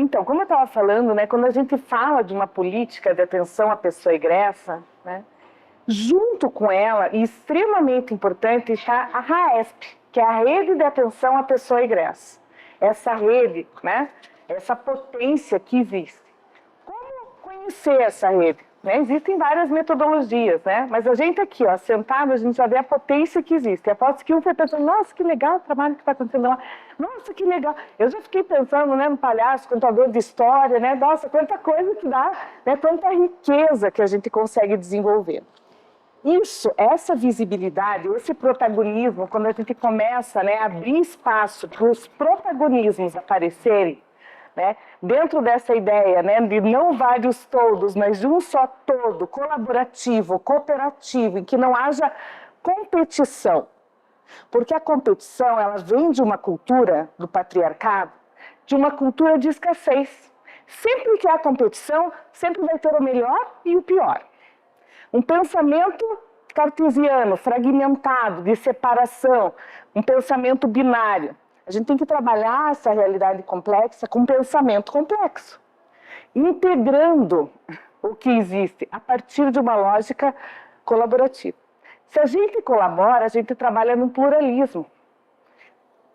Então, como eu estava falando, né, quando a gente fala de uma política de atenção à pessoa egressa, né, junto com ela, e extremamente importante, está a RAESP, que é a Rede de Atenção à Pessoa Egressa. Essa rede, né, essa potência que existe. Como conhecer essa rede? Né? Existem várias metodologias, né? Mas a gente aqui, ó, sentado, a gente já vê a potência que existe. Aposto que um foi pensando, nossa, que legal o trabalho que está acontecendo lá. Nossa, que legal. Eu já fiquei pensando, né, no palhaço, contador de história, né? Nossa, quanta coisa que dá, né? Quanta riqueza que a gente consegue desenvolver. Isso, essa visibilidade, esse protagonismo, quando a gente começa, né, a abrir espaço para os protagonismos aparecerem, né, dentro dessa ideia, né, de não vários todos, mas de um só todo, colaborativo, cooperativo, em que não haja competição. Porque a competição, ela vem de uma cultura do patriarcado, de uma cultura de escassez. Sempre que há competição, sempre vai ter o melhor e o pior. Um pensamento cartesiano, fragmentado, de separação, um pensamento binário. A gente tem que trabalhar essa realidade complexa com um pensamento complexo, integrando o que existe a partir de uma lógica colaborativa. Se a gente colabora, a gente trabalha num pluralismo.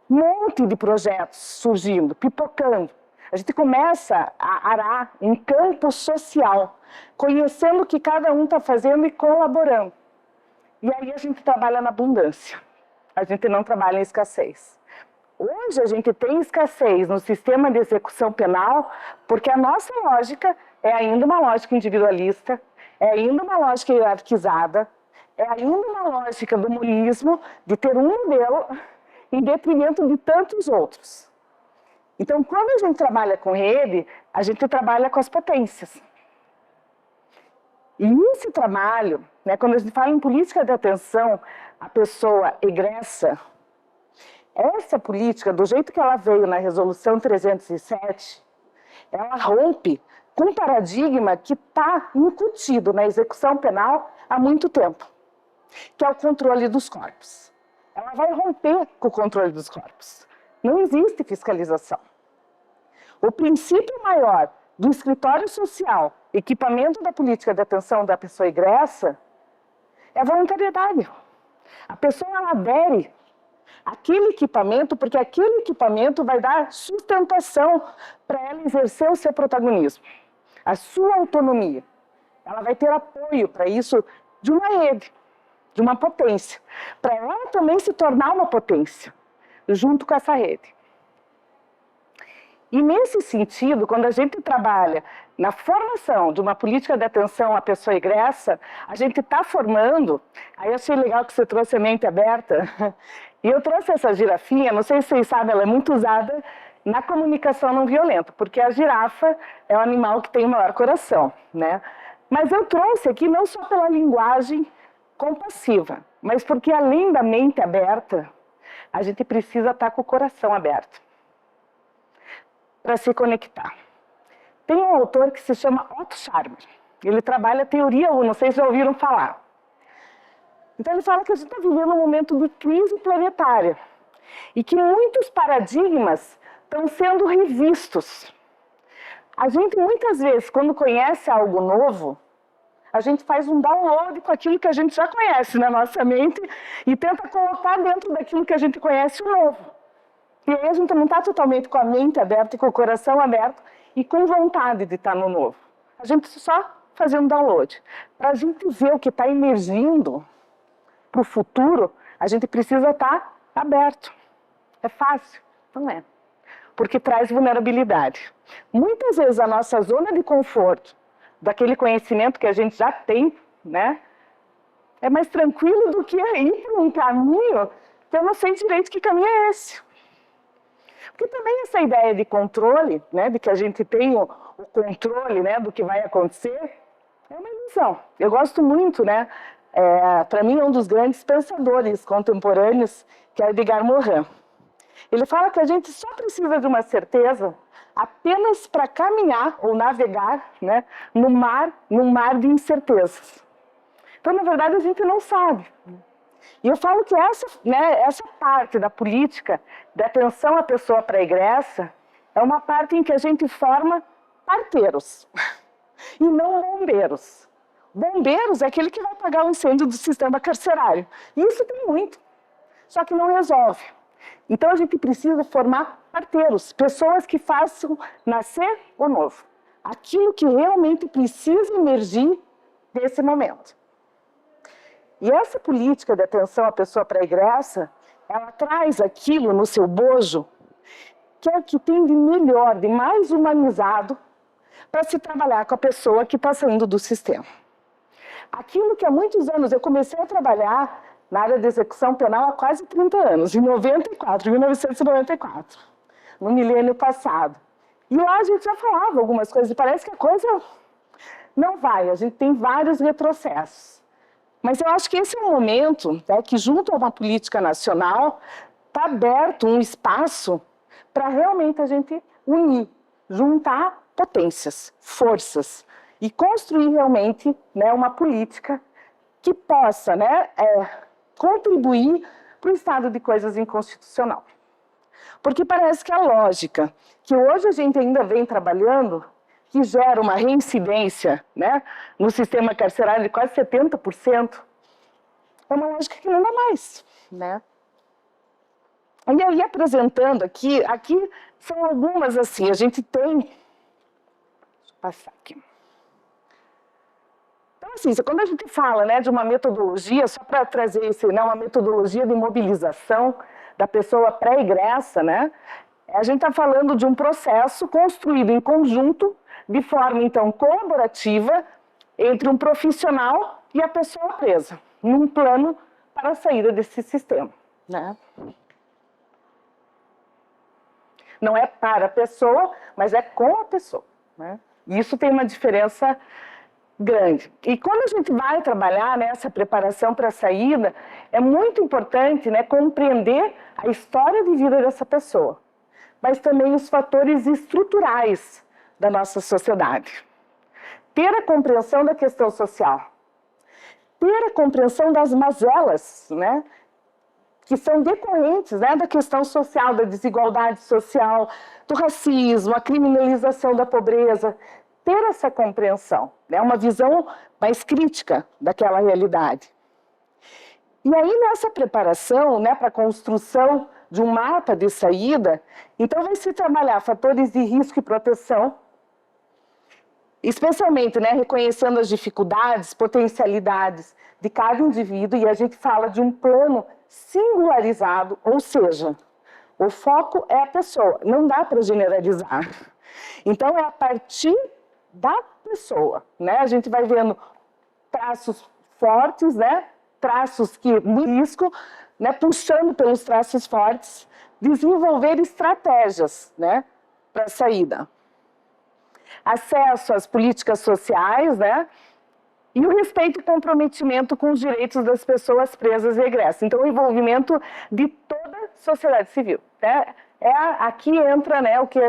Um monte de projetos surgindo, pipocando. A gente começa a arar um campo social, conhecendo o que cada um está fazendo e colaborando. E aí a gente trabalha na abundância. A gente não trabalha em escassez. Hoje a gente tem escassez no sistema de execução penal porque a nossa lógica é ainda uma lógica individualista, é ainda uma lógica hierarquizada, é ainda uma lógica do monismo, de ter um modelo em detrimento de tantos outros. Então, quando a gente trabalha com rede, a gente trabalha com as potências. E esse trabalho, né, quando a gente fala em política de atenção à pessoa egressa, essa política, do jeito que ela veio na Resolução 307, ela rompe com um paradigma que está incutido na execução penal há muito tempo, que é o controle dos corpos. Ela vai romper com o controle dos corpos. Não existe fiscalização. O princípio maior do escritório social, equipamento da política de atenção da pessoa egressa, é a voluntariedade. A pessoa ela adere àquele equipamento, porque aquele equipamento vai dar sustentação para ela exercer o seu protagonismo, a sua autonomia. Ela vai ter apoio para isso de uma rede, de uma potência, para ela também se tornar uma potência, junto com essa rede. E nesse sentido, quando a gente trabalha na formação de uma política de atenção à pessoa egressa, a gente está formando, aí eu achei legal que você trouxe a mente aberta, e eu trouxe essa girafinha, não sei se vocês sabem, ela é muito usada na comunicação não violenta, porque a girafa é o animal que tem o maior coração, né? Mas eu trouxe aqui não só pela linguagem compassiva, mas porque além da mente aberta, a gente precisa estar com o coração aberto para se conectar. Tem um autor que se chama Otto Scharmer. Ele trabalha a teoria 1, não sei se já ouviram falar. Então ele fala que a gente está vivendo um momento de crise planetária e que muitos paradigmas estão sendo revistos. A gente muitas vezes, quando conhece algo novo, a gente faz um download com aquilo que a gente já conhece na nossa mente e tenta colocar dentro daquilo que a gente conhece o novo. E aí a gente não está totalmente com a mente aberta e com o coração aberto e com vontade de estar no novo. A gente só fazer um download. Para a gente ver o que está emergindo para o futuro, a gente precisa estar aberto. É fácil? Não é. Porque traz vulnerabilidade. Muitas vezes a nossa zona de conforto, daquele conhecimento que a gente já tem, né, é mais tranquilo do que ir para um caminho que eu não sei direito que caminho é esse. Porque também essa ideia de controle, né, de que a gente tem o controle, né, do que vai acontecer, é uma ilusão. Eu gosto muito, né, para mim é um dos grandes pensadores contemporâneos, que é Edgar Morin. Ele fala que a gente só precisa de uma certeza apenas para caminhar ou navegar, né, num mar de incertezas. Então, na verdade, a gente não sabe. E eu falo que essa parte da política de atenção à pessoa pré-egressa é uma parte em que a gente forma parteiros e não bombeiros. Bombeiros é aquele que vai apagar o incêndio do sistema carcerário. E isso tem muito, só que não resolve. Então a gente precisa formar parteiros, pessoas que façam nascer o novo. Aquilo que realmente precisa emergir desse momento. E essa política de atenção à pessoa pregressa, ela traz aquilo no seu bojo que é o que tem de melhor, de mais humanizado para se trabalhar com a pessoa que está saindo do sistema. Aquilo que há muitos anos eu comecei a trabalhar na área de execução penal há quase 30 anos, em 1994, no milênio passado. E lá a gente já falava algumas coisas, e parece que a coisa não vai, a gente tem vários retrocessos. Mas eu acho que esse é um momento, né, que junto a uma política nacional está aberto um espaço para realmente a gente unir, juntar potências, forças e construir realmente, né, uma política que possa, né, contribuir para o estado de coisas inconstitucional. Porque parece que a lógica que hoje a gente ainda vem trabalhando, que gera uma reincidência, né, no sistema carcerário de quase 70%, é uma lógica que não dá mais, né? E aí, apresentando aqui são algumas, assim, a gente tem... Deixa eu passar aqui. Então, assim, quando a gente fala, né, de uma metodologia, só para trazer isso, né, uma metodologia de mobilização da pessoa pré-egressa, né, a gente está falando de um processo construído em conjunto, de forma, então, colaborativa, entre um profissional e a pessoa presa, num plano para a saída desse sistema, né? Não é para a pessoa, mas é com a pessoa, né? E isso tem uma diferença grande. E quando a gente vai trabalhar nessa preparação para a saída, é muito importante, né, compreender a história de vida dessa pessoa, mas também os fatores estruturais da nossa sociedade. Ter a compreensão da questão social, ter a compreensão das mazelas, né, que são decorrentes, né, da questão social, da desigualdade social, do racismo, a criminalização da pobreza, ter essa compreensão, né, uma visão mais crítica daquela realidade. E aí, nessa preparação, né, para a construção de um mapa de saída, então vai se trabalhar fatores de risco e proteção, especialmente, né, reconhecendo as dificuldades, potencialidades de cada indivíduo, e a gente fala de um plano singularizado, ou seja, o foco é a pessoa, não dá para generalizar. Então, é a partir da pessoa, né? A gente vai vendo traços fortes, né? Traços que risco, né? Puxando pelos traços fortes, desenvolver estratégias, né, para a saída. Acesso às políticas sociais, né? E o respeito e comprometimento com os direitos das pessoas presas e egressas. Então, o envolvimento de toda a sociedade civil, né? Aqui entra, né, o que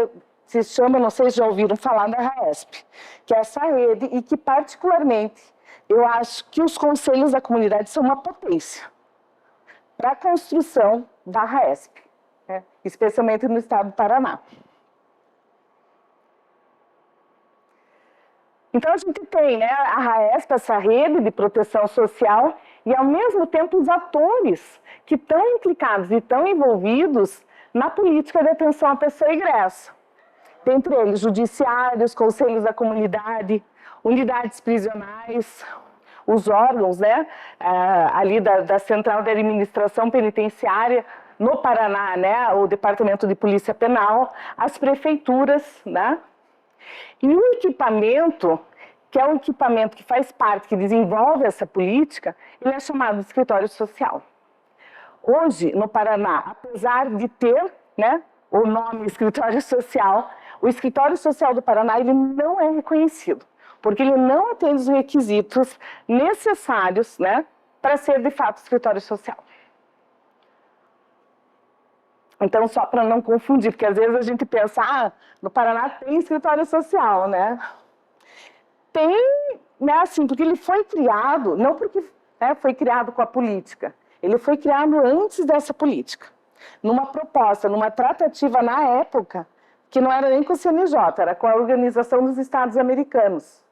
se chama, não sei se já ouviram falar da RAESP, que é essa rede e que, particularmente, eu acho que os conselhos da comunidade são uma potência para a construção da RAESP, né? Especialmente no estado do Paraná. Então, a gente tem, né, a RAESP, essa rede de proteção social, e, ao mesmo tempo, os atores que estão implicados e estão envolvidos na política de atenção à pessoa egressa. Dentre eles, judiciários, conselhos da comunidade, unidades prisionais, os órgãos, né, ali da Central de Administração Penitenciária, no Paraná, né, o Departamento de Polícia Penal, as prefeituras, né? E o equipamento, que é um equipamento que faz parte, que desenvolve essa política, ele é chamado de escritório social. Hoje, no Paraná, apesar de ter, né, o nome escritório social, o escritório social do Paraná ele não é reconhecido, porque ele não atende os requisitos necessários, né, para ser, de fato, escritório social. Então, só para não confundir, porque às vezes a gente pensa, no Paraná tem escritório social, né? Tem, né, assim, porque ele foi criado, não porque, né, foi criado com a política, ele foi criado antes dessa política, numa proposta, numa tratativa na época, que não era nem com o CNJ, era com a Organização dos Estados Americanos.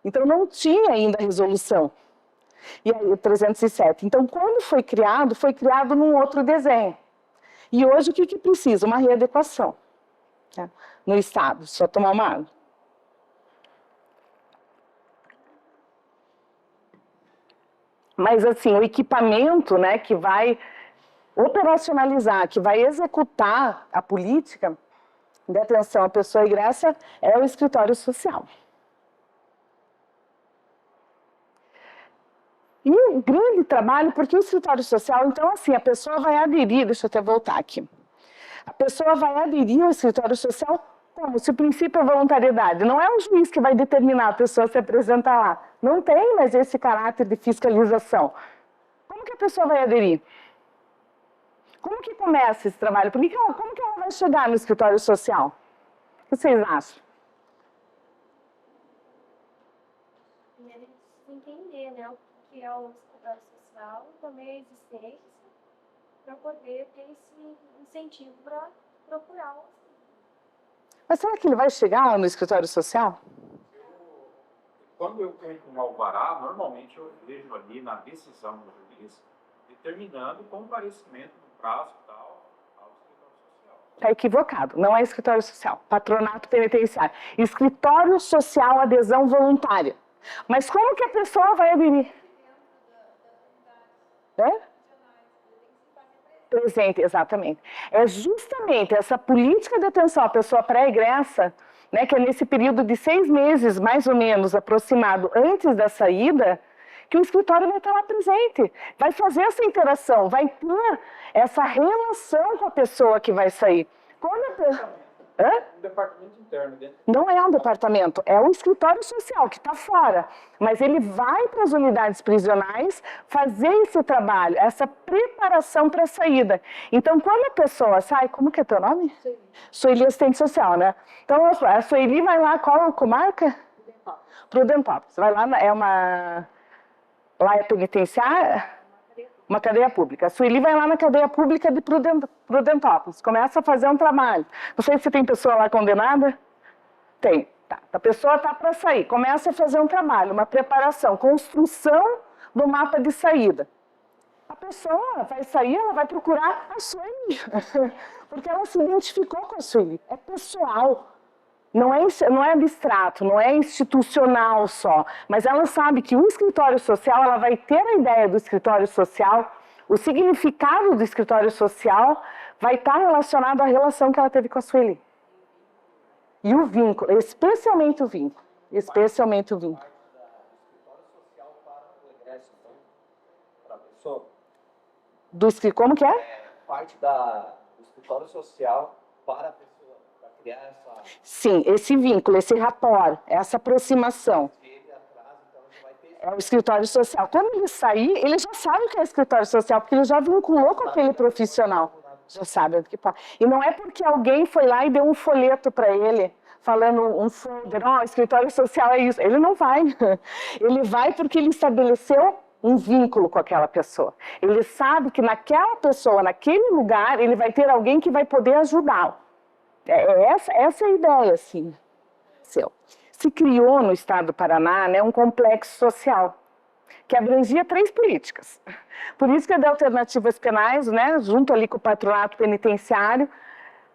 Então, não tinha ainda resolução. E aí, o 307. Então, quando foi criado num outro desenho. E hoje, o que precisa? Uma readequação, né, no Estado. Só tomar uma água. Mas, assim, o equipamento, né, que vai operacionalizar, que vai executar a política de atenção à pessoa egressa é o escritório social. E o grande trabalho, porque o escritório social, então, assim, a pessoa vai aderir, deixa eu até voltar aqui, a pessoa vai aderir ao escritório social como? Se o princípio é voluntariedade, não é o juiz que vai determinar a pessoa se apresentar lá, não tem mais esse caráter de fiscalização. Como que a pessoa vai aderir? Como que começa esse trabalho? Como que ela vai chegar no escritório social? O que vocês acham? Primeiro, entender, né, o que é o escritório social, também a existência, para poder ter esse incentivo para procurar o. Mas será que ele vai chegar lá no escritório social? Quando eu entro no alvará, normalmente eu vejo ali na decisão do juiz, determinando comparecimento do prazo e tal ao escritório social. Está equivocado, não é escritório social, patronato penitenciário. Escritório social, adesão voluntária. Mas como que a pessoa vai aderir? Presente, exatamente. É justamente essa política de atenção à pessoa pré-egressa, né, que é nesse período de 6 meses, mais ou menos, aproximado antes da saída, que o escritório vai estar lá presente, vai fazer essa interação, vai ter essa relação com a pessoa que vai sair. Quando a pessoa... Um departamento interno dentro. Não é um departamento, é o escritório social que está fora. Mas ele vai para as unidades prisionais fazer esse trabalho, essa preparação para a saída. Então, quando a pessoa sai, como que é teu nome? Sueli, assistente social, né? Então, a Sueli vai lá, qual comarca? Prudentópolis. Vai lá, lá é penitenciária? Uma cadeia pública. A Sueli vai lá na cadeia pública de Prudentópolis, começa a fazer um trabalho. Não sei se tem pessoa lá condenada. Tem. Tá. A pessoa está para sair, começa a fazer um trabalho, uma preparação, construção do mapa de saída. A pessoa vai sair, ela vai procurar a Sueli, porque ela se identificou com a Sueli. É pessoal. Não é abstrato, não é institucional só, mas ela sabe que o escritório social, ela vai ter a ideia do escritório social, o significado do escritório social vai estar relacionado à relação que ela teve com a Sueli. E o vínculo, especialmente o vínculo, especialmente o vínculo. Escritório social para o egresso, então, para a pessoa? Como que é? Parte do escritório social para a pessoa. Sim, esse vínculo, esse rapport, essa aproximação. É o escritório social. Quando ele sair, ele já sabe o que é escritório social, porque ele já vinculou com aquele profissional. Já sabe o que pode. E não é porque alguém foi lá e deu um folheto para ele, falando um folder, escritório social é isso. Ele não vai. Ele vai porque ele estabeleceu um vínculo com aquela pessoa. Ele sabe que naquela pessoa, naquele lugar, ele vai ter alguém que vai poder ajudá-lo. Essa é a ideia, assim. Se criou no estado do Paraná, né, um complexo social que abrangia 3 políticas. Por isso que é de alternativas penais, né, junto ali com o patronato penitenciário,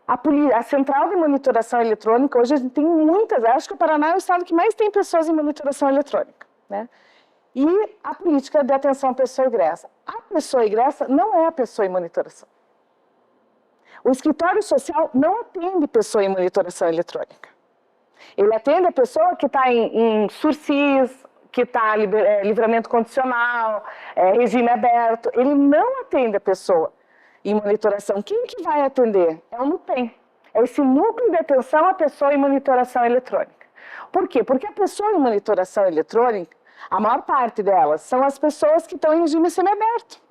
a central de monitoração eletrônica, hoje a gente tem muitas, acho que o Paraná é o estado que mais tem pessoas em monitoração eletrônica, né? E a política de atenção à pessoa egressa. A pessoa egressa não é a pessoa em monitoração. O escritório social não atende pessoa em monitoração eletrônica. Ele atende a pessoa que está em sursis, que está livramento condicional, regime aberto. Ele não atende a pessoa em monitoração. Quem que vai atender? É o NUPEM. É esse núcleo de atenção à pessoa em monitoração eletrônica. Por quê? Porque a pessoa em monitoração eletrônica, a maior parte delas são as pessoas que estão em regime semiaberto.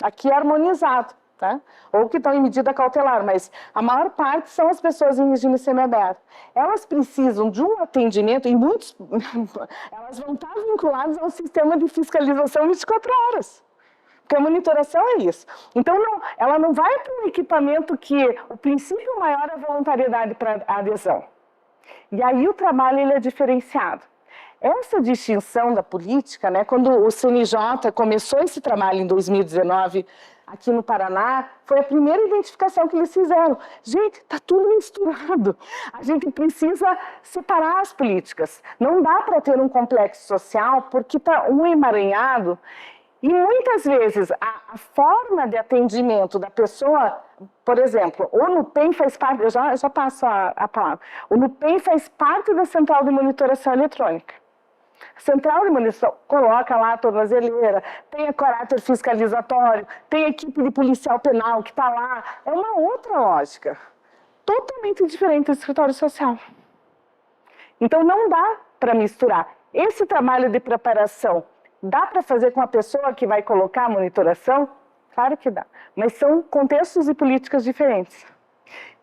Aqui é harmonizado. Tá? Ou que estão em medida cautelar, mas a maior parte são as pessoas em regime semiaberto. Elas precisam de um atendimento, e muitos, elas vão estar vinculadas ao sistema de fiscalização 24 horas. Porque a monitoração é isso. Então, ela não vai para um equipamento que o princípio maior é a voluntariedade para a adesão. E aí o trabalho ele é diferenciado. Essa distinção da política, né, quando o CNJ começou esse trabalho em 2019 aqui no Paraná, foi a primeira identificação que eles fizeram. Gente, está tudo misturado. A gente precisa separar as políticas. Não dá para ter um complexo social porque está um emaranhado. E muitas vezes a forma de atendimento da pessoa, por exemplo, o NUPEM faz parte, eu já passo a palavra, o NUPEM faz parte da Central de Monitoração Eletrônica. A Central de Monitoração coloca lá a tornozeleira, tem o caráter fiscalizatório, tem a equipe de policial penal que está lá. É uma outra lógica, totalmente diferente do escritório social. Então não dá para misturar. Esse trabalho de preparação dá para fazer com a pessoa que vai colocar a monitoração? Claro que dá, mas são contextos e políticas diferentes.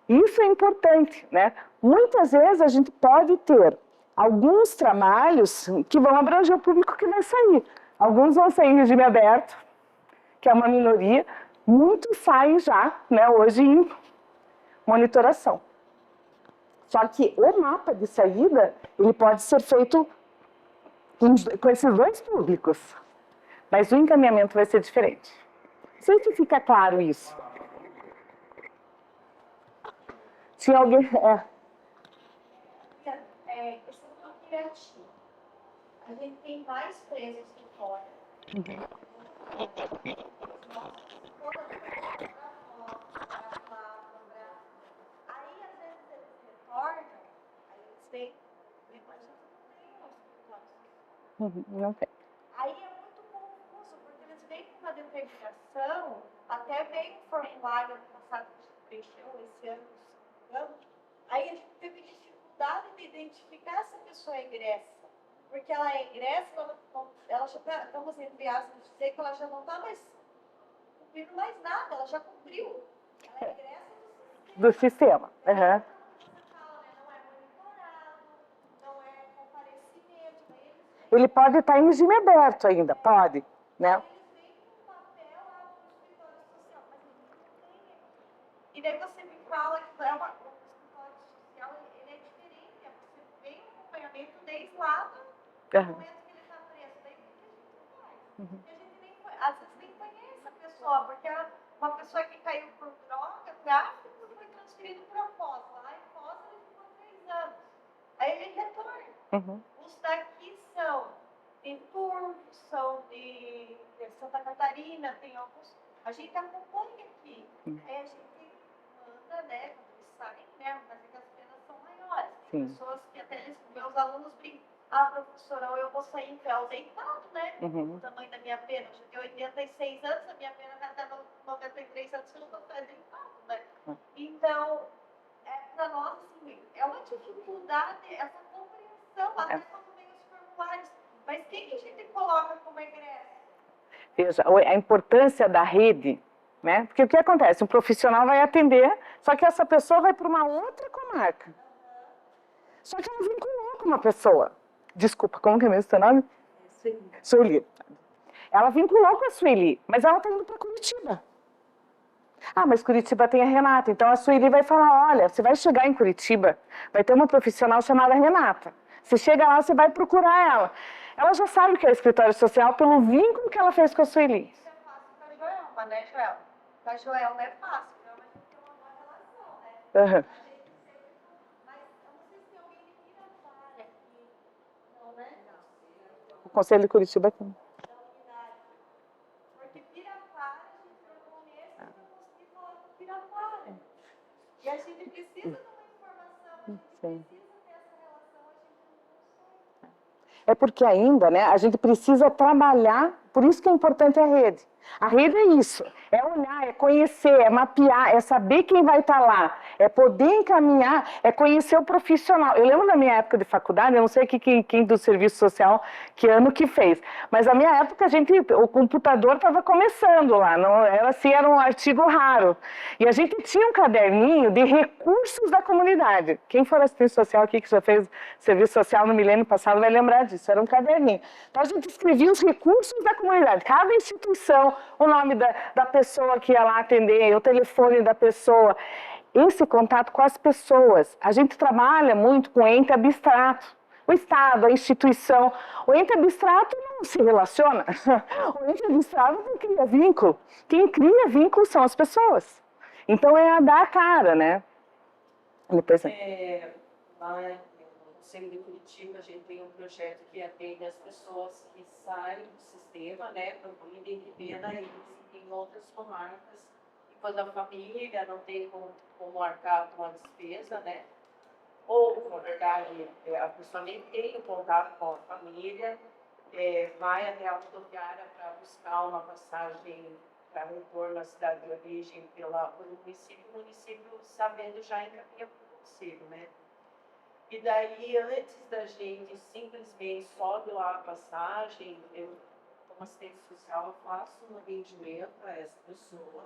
Isso é importante, né? Muitas vezes a gente pode ter alguns trabalhos que vão abranger o público que vai sair. Alguns vão sair em regime aberto, que é uma minoria, muitos saem já, né, hoje em monitoração. Só que o mapa de saída, ele pode ser feito com esses dois públicos, mas o encaminhamento vai ser diferente. Não sei se fica claro isso. Se alguém... Questão do criativo. A gente tem mais presos que fora. Aí, às vezes, eles retornam, aí eles vêm, mas a gente não tem hospitais. Não tem. Aí é muito confuso, porque eles vêm com uma determinação, até veio um formulário ano passado que a gente preencheu, esse ano, se não me engano, aí a gente teve dificuldade de identificar se a pessoa é egressa. Porque ela é egressa, ela já está, vamos entre aspas, dizer que ela já não está mais cumprindo mais nada, ela já cumpriu. Ela é egressa Do sistema. Uhum. Não é monitorado, não é comparecimento. Ele pode estar em regime aberto ainda, pode, né? Eles vêm com um papel lá no escritório social, mas eles não têm. E daí você me fala que o escritório social ele é diferente, você vem um acompanhamento desde lá do momento que ele está preso. Daí o que a gente faz? Porque a gente nem, às vezes nem conhece a pessoa, porque uma pessoa que caiu por droga, tráfico, foi transferido para Foz. Lá em Foz ele ficou 3 anos. Aí ele retorna. Os daqui são de Turvo, são de Santa Catarina, tem alguns. A gente acompanha aqui. Aí a gente manda, né, quando eles saem, né, mas é que as penas são maiores. Tem pessoas que até meus alunos brincam. Professora, eu vou sair em pé deitado, né? O tamanho da minha pena. Eu já tenho 86 anos, a minha pena vai até 93 anos, eu não estou deitado, né? Então, para nós, assim, é uma dificuldade, essa compreensão, até quando vem os formulários. Mas quem que a gente coloca como egressa? Veja, a importância da rede, né? Porque o que acontece? Um profissional vai atender, só que essa pessoa vai para uma outra comarca. Só que ela vinculou com uma pessoa. Desculpa, como que é mesmo o seu nome? Sueli. Ela vinculou com a Sueli, mas ela está indo para Curitiba. Mas Curitiba tem a Renata. Então a Sueli vai falar, olha, você vai chegar em Curitiba, vai ter uma profissional chamada Renata. Você chega lá, você vai procurar ela. Ela já sabe o que é o escritório social pelo vínculo que ela fez com a Sueli. Isso é fácil para a Joelma, né, Joelma? Para a Joelma é fácil, mas a gente tem uma boa relação, né? O Conselho de Curitiba tem. Porque Pirapara, a gente não conhece, não conseguir falar com Pirapara. E a gente precisa de uma informação, a gente precisa ter essa relação, a gente não consegue. É porque ainda, né, a gente precisa trabalhar, por isso que é importante a rede. A rede é isso, é olhar, é conhecer, é mapear, é saber quem vai estar lá, é poder encaminhar, é conhecer o profissional. Eu lembro da minha época de faculdade, eu não sei quem do serviço social, que ano que fez, mas na minha época o computador estava começando lá, não era assim, era um artigo raro. E a gente tinha um caderninho de recursos da comunidade. Quem for assistente social aqui, que já fez serviço social no milênio passado, vai lembrar disso, era um caderninho. Então a gente escrevia os recursos da comunidade, cada instituição, o nome da pessoa que ia lá atender, o telefone da pessoa. Esse contato com as pessoas. A gente trabalha muito com ente abstrato. O Estado, a instituição. O ente abstrato não se relaciona. O ente abstrato não cria vínculo. Quem cria vínculo são as pessoas. Então é a dar a cara, né? Depois... Lá no Conselho de Curitiba, a gente tem um projeto que atende as pessoas que saem do sistema, né, para cumprir de pena em outras comarcas. E quando a família não tem como arcar com a despesa, né, ou, na verdade, a pessoa nem tem o contato com a família, vai até a rodoviária para buscar uma passagem para retorno à cidade de origem pelo município, o município sabendo já encaminha para o conselho, né? E daí, antes da gente simplesmente só doar a passagem, eu, como assistente social, eu faço um atendimento a essa pessoa,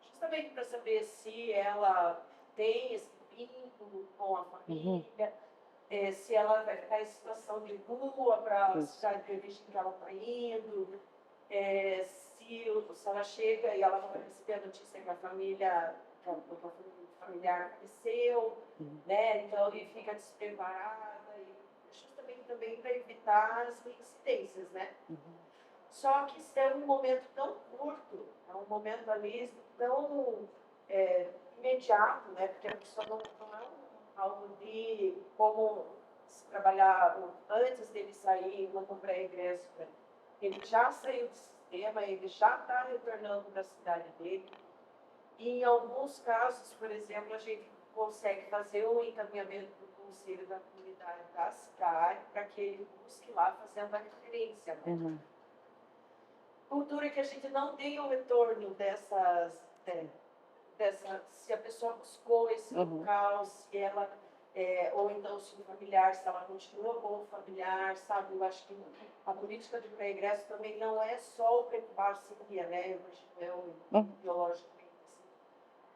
justamente para saber se ela tem esse vínculo com a família, se ela vai ficar em situação de rua para a cidade de origem que ela está indo, se ela chega e ela vai receber a notícia que a família, o familiar faleceu, né? Então ele fica despreparada, e justamente também para evitar as reincidências, né? Só que isso é um momento tão curto, é um momento ali tão imediato, né? Porque a pessoa não é algo de como se trabalhar antes dele sair, não comprar ingresso, né? Ele já saiu do sistema, ele já está retornando da cidade dele. E em alguns casos, por exemplo, a gente consegue fazer um encaminhamento do conselho da comunidade da cidade para que ele busque lá fazendo a referência. Né? Cultura que a gente não tem o retorno se a pessoa buscou esse local, se ela, ou então se o familiar, se ela continua com o familiar, sabe? Eu acho que a política de pré-ingresso também não é só o preocupar-se-ia, né? Biológico.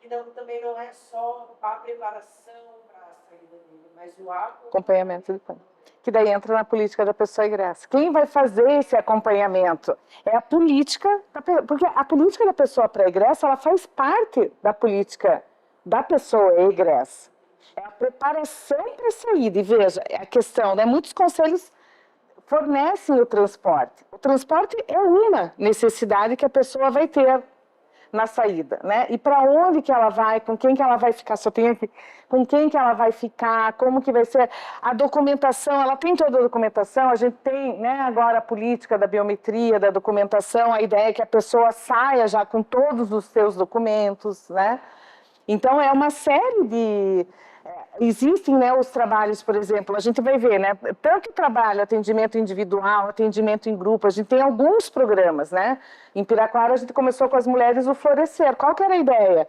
E também não é só a preparação para a saída dele, mas o acompanhamento do plano. Que daí entra na política da pessoa egressa. Quem vai fazer esse acompanhamento é a política, porque a política da pessoa pré-egressa, ela faz parte da política da pessoa egressa. É a preparação para a saída. E veja, a questão, né? Muitos conselhos fornecem o transporte. O transporte é uma necessidade que a pessoa vai ter na saída, né? E para onde que ela vai, com quem que ela vai ficar, com quem que ela vai ficar, como que vai ser a documentação, ela tem toda a documentação, a gente tem, né, agora a política da biometria, da documentação, a ideia é que a pessoa saia já com todos os seus documentos, né? Então é uma série de... Existem, né, os trabalhos, por exemplo, a gente vai ver, né, tanto trabalho, atendimento individual, atendimento em grupo, a gente tem alguns programas, né, em Piraquara a gente começou com as mulheres o Florescer, qual que era a ideia?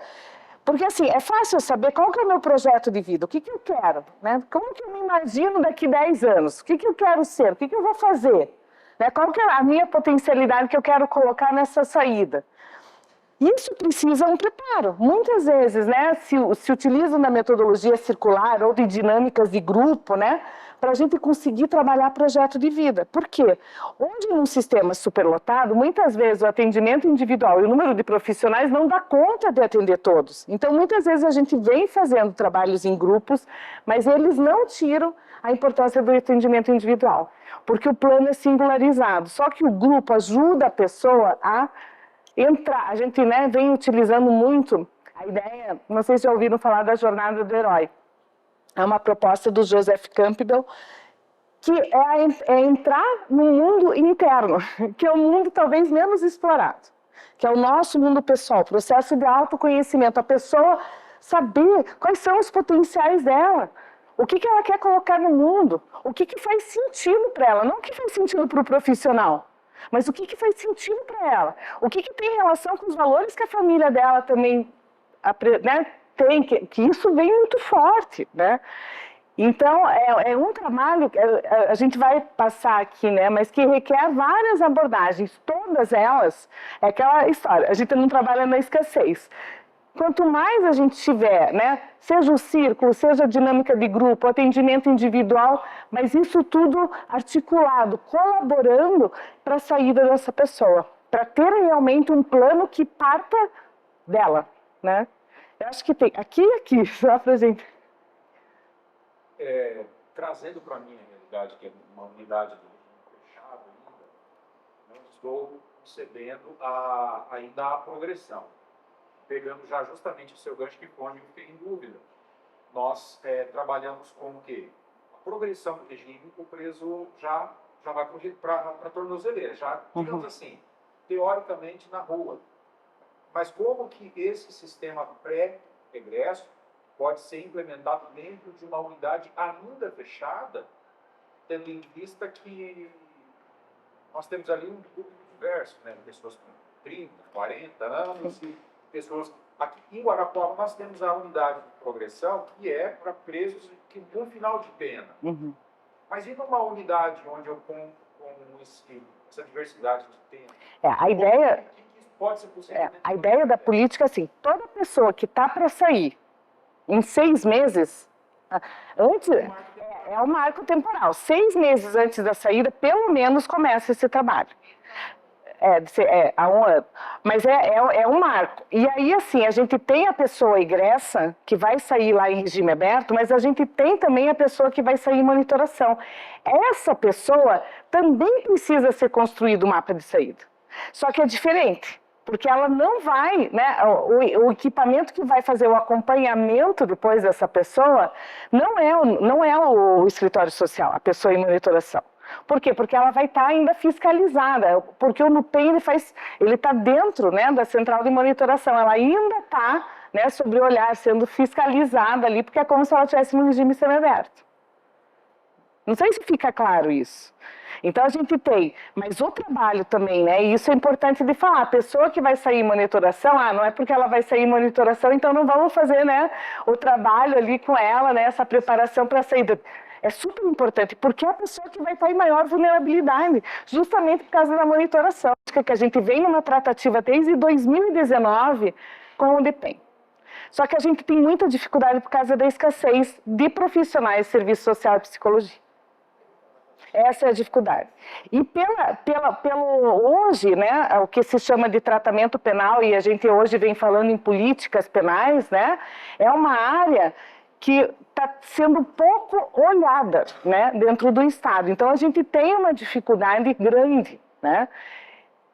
Porque assim, é fácil saber qual que é o meu projeto de vida, o que que eu quero, né, como que eu me imagino daqui 10 anos, o que que eu quero ser, o que que eu vou fazer, né, qual que é a minha potencialidade que eu quero colocar nessa saída. Isso precisa um preparo. Muitas vezes, né, se utilizam da metodologia circular ou de dinâmicas de grupo, né, para a gente conseguir trabalhar projeto de vida. Por quê? Onde num sistema superlotado, muitas vezes o atendimento individual e o número de profissionais não dá conta de atender todos. Então, muitas vezes a gente vem fazendo trabalhos em grupos, mas eles não tiram a importância do atendimento individual, porque o plano é singularizado. Só que o grupo ajuda a pessoa a entrar, a gente, né, vem utilizando muito a ideia, não sei se já ouviram falar da jornada do herói. É uma proposta do Joseph Campbell, que é entrar no mundo interno, que é o mundo talvez menos explorado, que é o nosso mundo pessoal, processo de autoconhecimento, a pessoa saber quais são os potenciais dela, o que que ela quer colocar no mundo, o que que faz sentido para ela, não o que faz sentido para o profissional. Mas o que que faz sentido para ela? O que que tem relação com os valores que a família dela também, né, tem, que isso vem muito forte, né? Então, é um trabalho, a gente vai passar aqui, né, mas que requer várias abordagens, todas elas, é aquela história, a gente não trabalha na escassez. quanto mais a gente tiver, né, seja o círculo, seja a dinâmica de grupo, atendimento individual, mas isso tudo articulado, colaborando para a saída dessa pessoa, para ter realmente um plano que parta dela, né? Eu acho que tem aqui e aqui, só para a gente... Trazendo para a minha realidade, que é uma unidade do regime fechado ainda, não estou concebendo ainda a progressão. Pegando já justamente o seu gancho que foi onde eu fiquei em dúvida. Nós trabalhamos com o quê? A progressão do regime, o preso já vai para a tornozeleira, já, digamos assim, teoricamente na rua. Mas como que esse sistema pré-regresso pode ser implementado dentro de uma unidade ainda fechada, tendo em vista que nós temos ali um público diverso, né? Pessoas com 30, 40 anos e pessoas... Aqui em Guarapuava nós temos a unidade de progressão, que é para presos que no final de pena. Mas e numa unidade onde eu conto com essa diversidade de tempo? A ideia... Pode ser possível, a ideia da política, assim, toda pessoa que está para sair em 6 meses, antes, é um marco temporal. 6 meses antes da saída, pelo menos, começa esse trabalho. Há um ano. Mas é um marco. E aí, assim, a gente tem a pessoa egressa, que vai sair lá em regime aberto, mas a gente tem também a pessoa que vai sair em monitoração. Essa pessoa também precisa ser construído o mapa de saída. Só que é diferente. Porque ela não vai, né, o equipamento que vai fazer o acompanhamento depois dessa pessoa não é o escritório social, a pessoa em monitoração. Por quê? Porque ela vai estar ainda fiscalizada, porque o NUPEM ele está dentro, né, da central de monitoração, ela ainda está, né, sob o olhar, sendo fiscalizada ali, porque é como se ela estivesse no regime semiaberto. Não sei se fica claro isso. Então a gente tem, mas o trabalho também, né, e isso é importante de falar, a pessoa que vai sair em monitoração, não é porque ela vai sair em monitoração, então não vamos fazer, né, o trabalho ali com ela, né, essa preparação para a saída. É super importante, porque é a pessoa que vai estar em maior vulnerabilidade, justamente por causa da monitoração, que a gente vem numa tratativa desde 2019 com o DEPEN. Só que a gente tem muita dificuldade por causa da escassez de profissionais de serviço social e psicologia. Essa é a dificuldade. E pelo hoje, né, o que se chama de tratamento penal, e a gente hoje vem falando em políticas penais, né, é uma área que está sendo pouco olhada, né, dentro do Estado. Então, a gente tem uma dificuldade grande, né?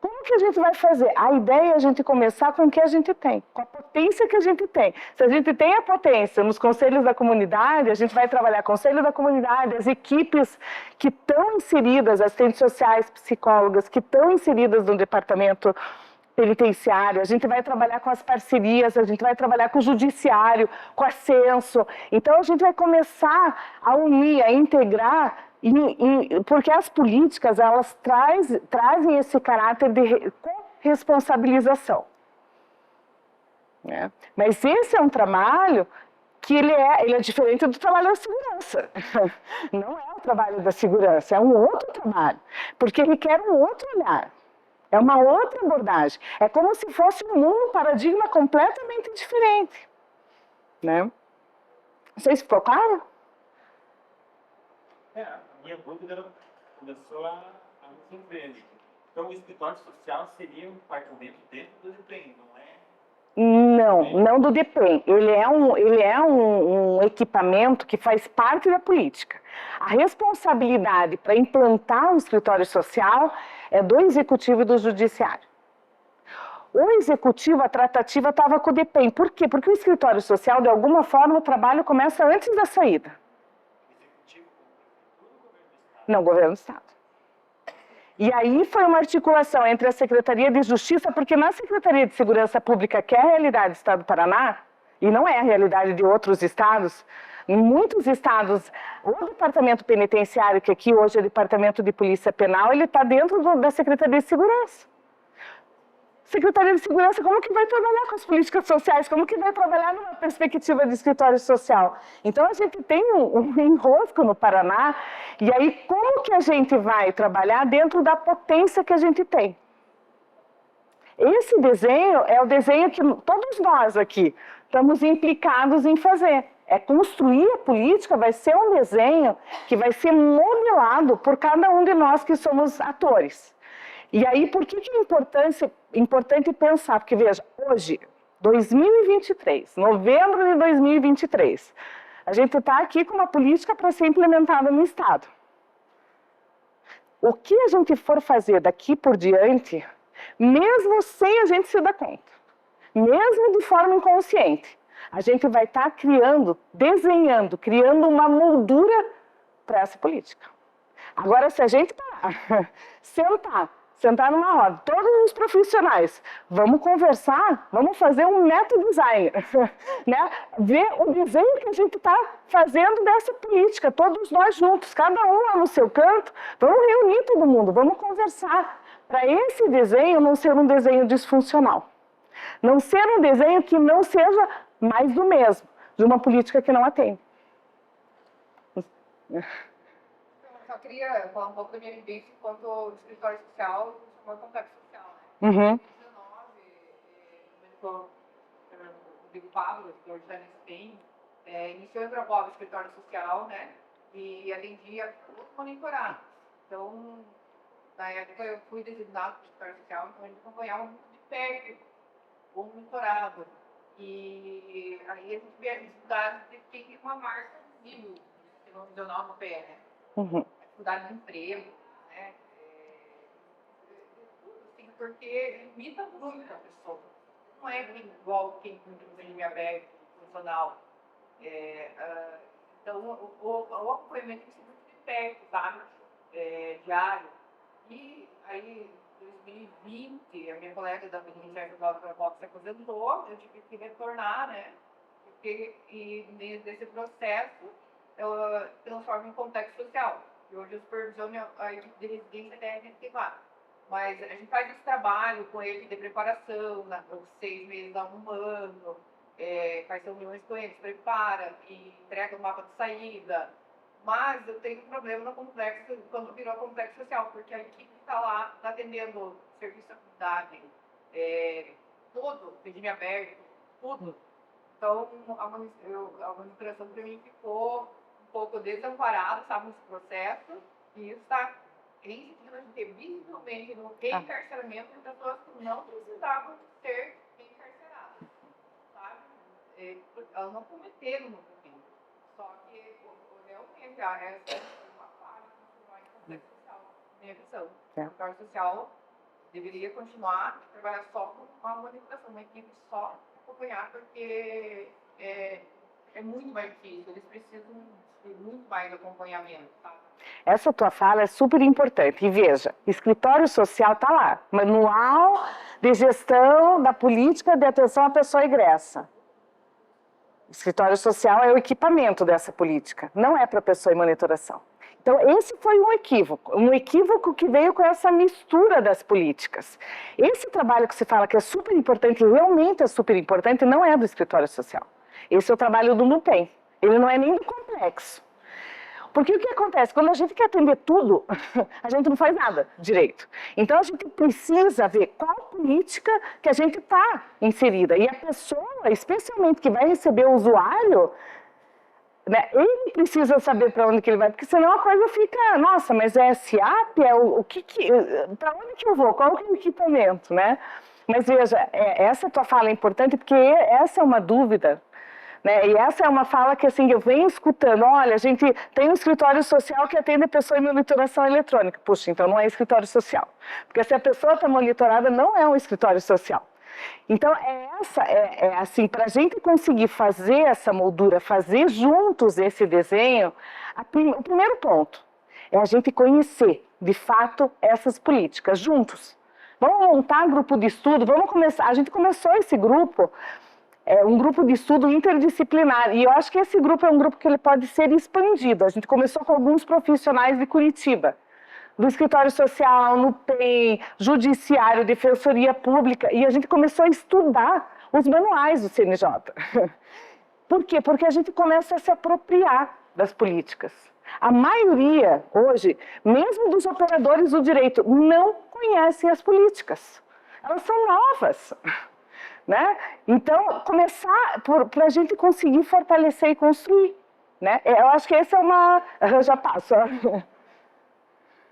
Como que a gente vai fazer? A ideia é a gente começar com o que a gente tem, com a potência que a gente tem. Se a gente tem a potência nos conselhos da comunidade, a gente vai trabalhar conselho da comunidade, as equipes que estão inseridas, assistentes sociais, psicólogas, que estão inseridas no departamento penitenciário, a gente vai trabalhar com as parcerias, a gente vai trabalhar com o judiciário, com a censo. Então, a gente vai começar a unir, a integrar, porque as políticas, elas trazem esse caráter de corresponsabilização. Né? Mas esse é um trabalho que ele é diferente do trabalho da segurança. Não é o trabalho da segurança, é um outro trabalho, porque requer um outro olhar. É uma outra abordagem. É como se fosse um paradigma completamente diferente. Né? Não sei se ficou claro? A minha dúvida começou a me surpreender. Então, o escritório social seria um departamento dentro do DEPEN, não é? Não do DEPEN. Ele é um equipamento que faz parte da política. A responsabilidade para implantar o escritório social é do executivo e do judiciário. O executivo, a tratativa estava com o DEPEN. Por quê? Porque o escritório social, de alguma forma, o trabalho começa antes da saída. Não, governo do Estado. E aí foi uma articulação entre a Secretaria de Justiça, porque na Secretaria de Segurança Pública, que é a realidade do Estado do Paraná, e não é a realidade de outros estados, em muitos estados, o Departamento Penitenciário, que aqui hoje é o Departamento de Polícia Penal, ele está dentro da Secretaria de Segurança. Secretaria de Segurança, como que vai trabalhar com as políticas sociais? Como que vai trabalhar numa perspectiva de escritório social? Então, a gente tem um enrosco no Paraná, e aí como que a gente vai trabalhar dentro da potência que a gente tem? Esse desenho é o desenho que todos nós aqui estamos implicados em fazer. É construir a política, vai ser um desenho que vai ser modelado por cada um de nós que somos atores. E aí, por que é importante pensar? Porque, veja, hoje, 2023, novembro de 2023, a gente está aqui com uma política para ser implementada no Estado. O que a gente for fazer daqui por diante, mesmo sem a gente se dar conta, mesmo de forma inconsciente, a gente vai estar criando, desenhando, criando uma moldura para essa política. Agora, se a gente sentar numa roda, todos os profissionais, vamos conversar, vamos fazer um método design, né? Ver o desenho que a gente está fazendo dessa política, todos nós juntos, cada um lá no seu canto, vamos reunir todo mundo, vamos conversar, para esse desenho não ser um desenho disfuncional, não ser um desenho que não seja mais do mesmo, de uma política que não atende. Eu só queria falar um pouco da minha vivência enquanto escritório social e chamado complexo social, né? Uhum. Em 2019, o Rodrigo Pablo, que hoje está nesse SPEM, iniciou em Gravova o escritório social, né? E atendia todos monitorados. Então, na época eu fui designado para o escritório social, então a gente acompanhava muito de perto o monitorado. E aí a gente vê as dificuldades de quem tem uma marca visível, se não visionar no pé, né? Uhum. Dificuldade de emprego, né? Tudo assim, porque limita muito a pessoa. Não é igual quem tem um regime aberto, funcional. Então, o acompanhamento tem sido muito de perto, sabe? Diário. E aí, em 2020, a minha colega da Ministério da Box se aposentou, eu tive que retornar, né? E nesse processo, eu transformo em contexto social. E hoje eu supervisiono a equipe de residência técnica lá. Mas a gente faz esse trabalho com ele de preparação, os 6 meses da ano, faz reuniões com eles, prepara e entrega o mapa de saída. Mas eu tenho um problema no complexo, quando virou complexo social, porque a equipe está lá, está atendendo serviço de comunidade, tudo, regime aberto, tudo. Então, a administração para mim ficou um pouco desamparada, sabe, nesse processo, e isso está incidindo a gente visivelmente no reencarceramento de pessoas que não precisavam ser reencarceradas, sabe? Elas não cometeram no crime, só que realmente essa é uma falha no complexo social, minha visão. O escritório social deveria continuar a trabalhar só com a monitoração, uma equipe só acompanhar, porque é muito mais difícil, eles precisam de muito mais acompanhamento, sabe? Essa tua fala é super importante. E veja, escritório social está lá, Manual de Gestão da Política de Atenção à Pessoa Egressa. Escritório social é o equipamento dessa política, não é para pessoa em monitoração. Então, esse foi um equívoco que veio com essa mistura das políticas. Esse trabalho que se fala que é super importante, realmente é super importante, não é do escritório social. Esse é o trabalho do NUPEM, ele não é nem do complexo. Porque o que acontece? Quando a gente quer atender tudo, a gente não faz nada direito. Então, a gente precisa ver qual política que a gente está inserida. E a pessoa, especialmente que vai receber o usuário, né, ele precisa saber para onde que ele vai, porque senão a coisa fica, nossa, mas é SAP? Para onde que eu vou? Qual que é o equipamento, né? Mas veja, essa tua fala é importante porque essa é uma dúvida, né? E essa é uma fala que assim, eu venho escutando, olha, a gente tem um escritório social que atende a pessoa em monitoração eletrônica. Puxa, então não é escritório social. Porque se a pessoa está monitorada, não é um escritório social. Então, assim, para a gente conseguir fazer essa moldura, fazer juntos esse desenho, o primeiro ponto é a gente conhecer, de fato, essas políticas juntos. Vamos montar um grupo de estudo, vamos começar, a gente começou esse grupo, um grupo de estudo interdisciplinar, e eu acho que esse grupo é um grupo que ele pode ser expandido. A gente começou com alguns profissionais de Curitiba, do escritório social, NUPEM, judiciário, defensoria pública, e a gente começou a estudar os manuais do CNJ. Por quê? Porque a gente começa a se apropriar das políticas. A maioria, hoje, mesmo dos operadores do direito, não conhecem as políticas. elas são novas, né? Então, começar para a gente conseguir fortalecer e construir, né? Eu acho que essa é uma... Eu já passo.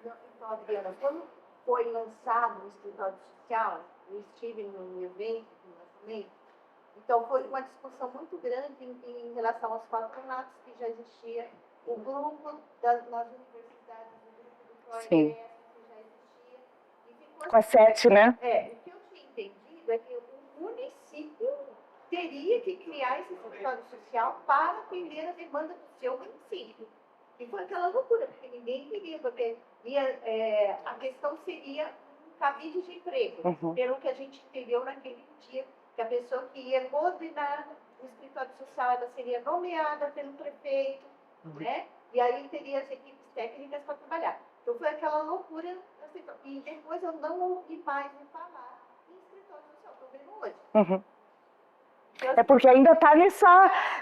Então, Adriana, quando foi lançado o escritório social, eu estive no evento de lançamento, então foi uma discussão muito grande em relação aos patronatos que já existia, o grupo nas universidades, o grupo do ProES Sim. que já existia. E ficou Com a 7, né? o que eu tinha entendido é que o município teria que criar esse escritório social para atender a demanda do seu município. E foi aquela loucura, porque ninguém queria, porque a questão seria um cabide de emprego, pelo que a gente entendeu naquele dia, que a pessoa que ia coordenar o escritório social, ela seria nomeada pelo prefeito, né? E aí teria as equipes técnicas para trabalhar. Então foi aquela loucura, assim, e depois eu não ouvi mais falar em escritório social, estou vendo hoje. É porque ainda está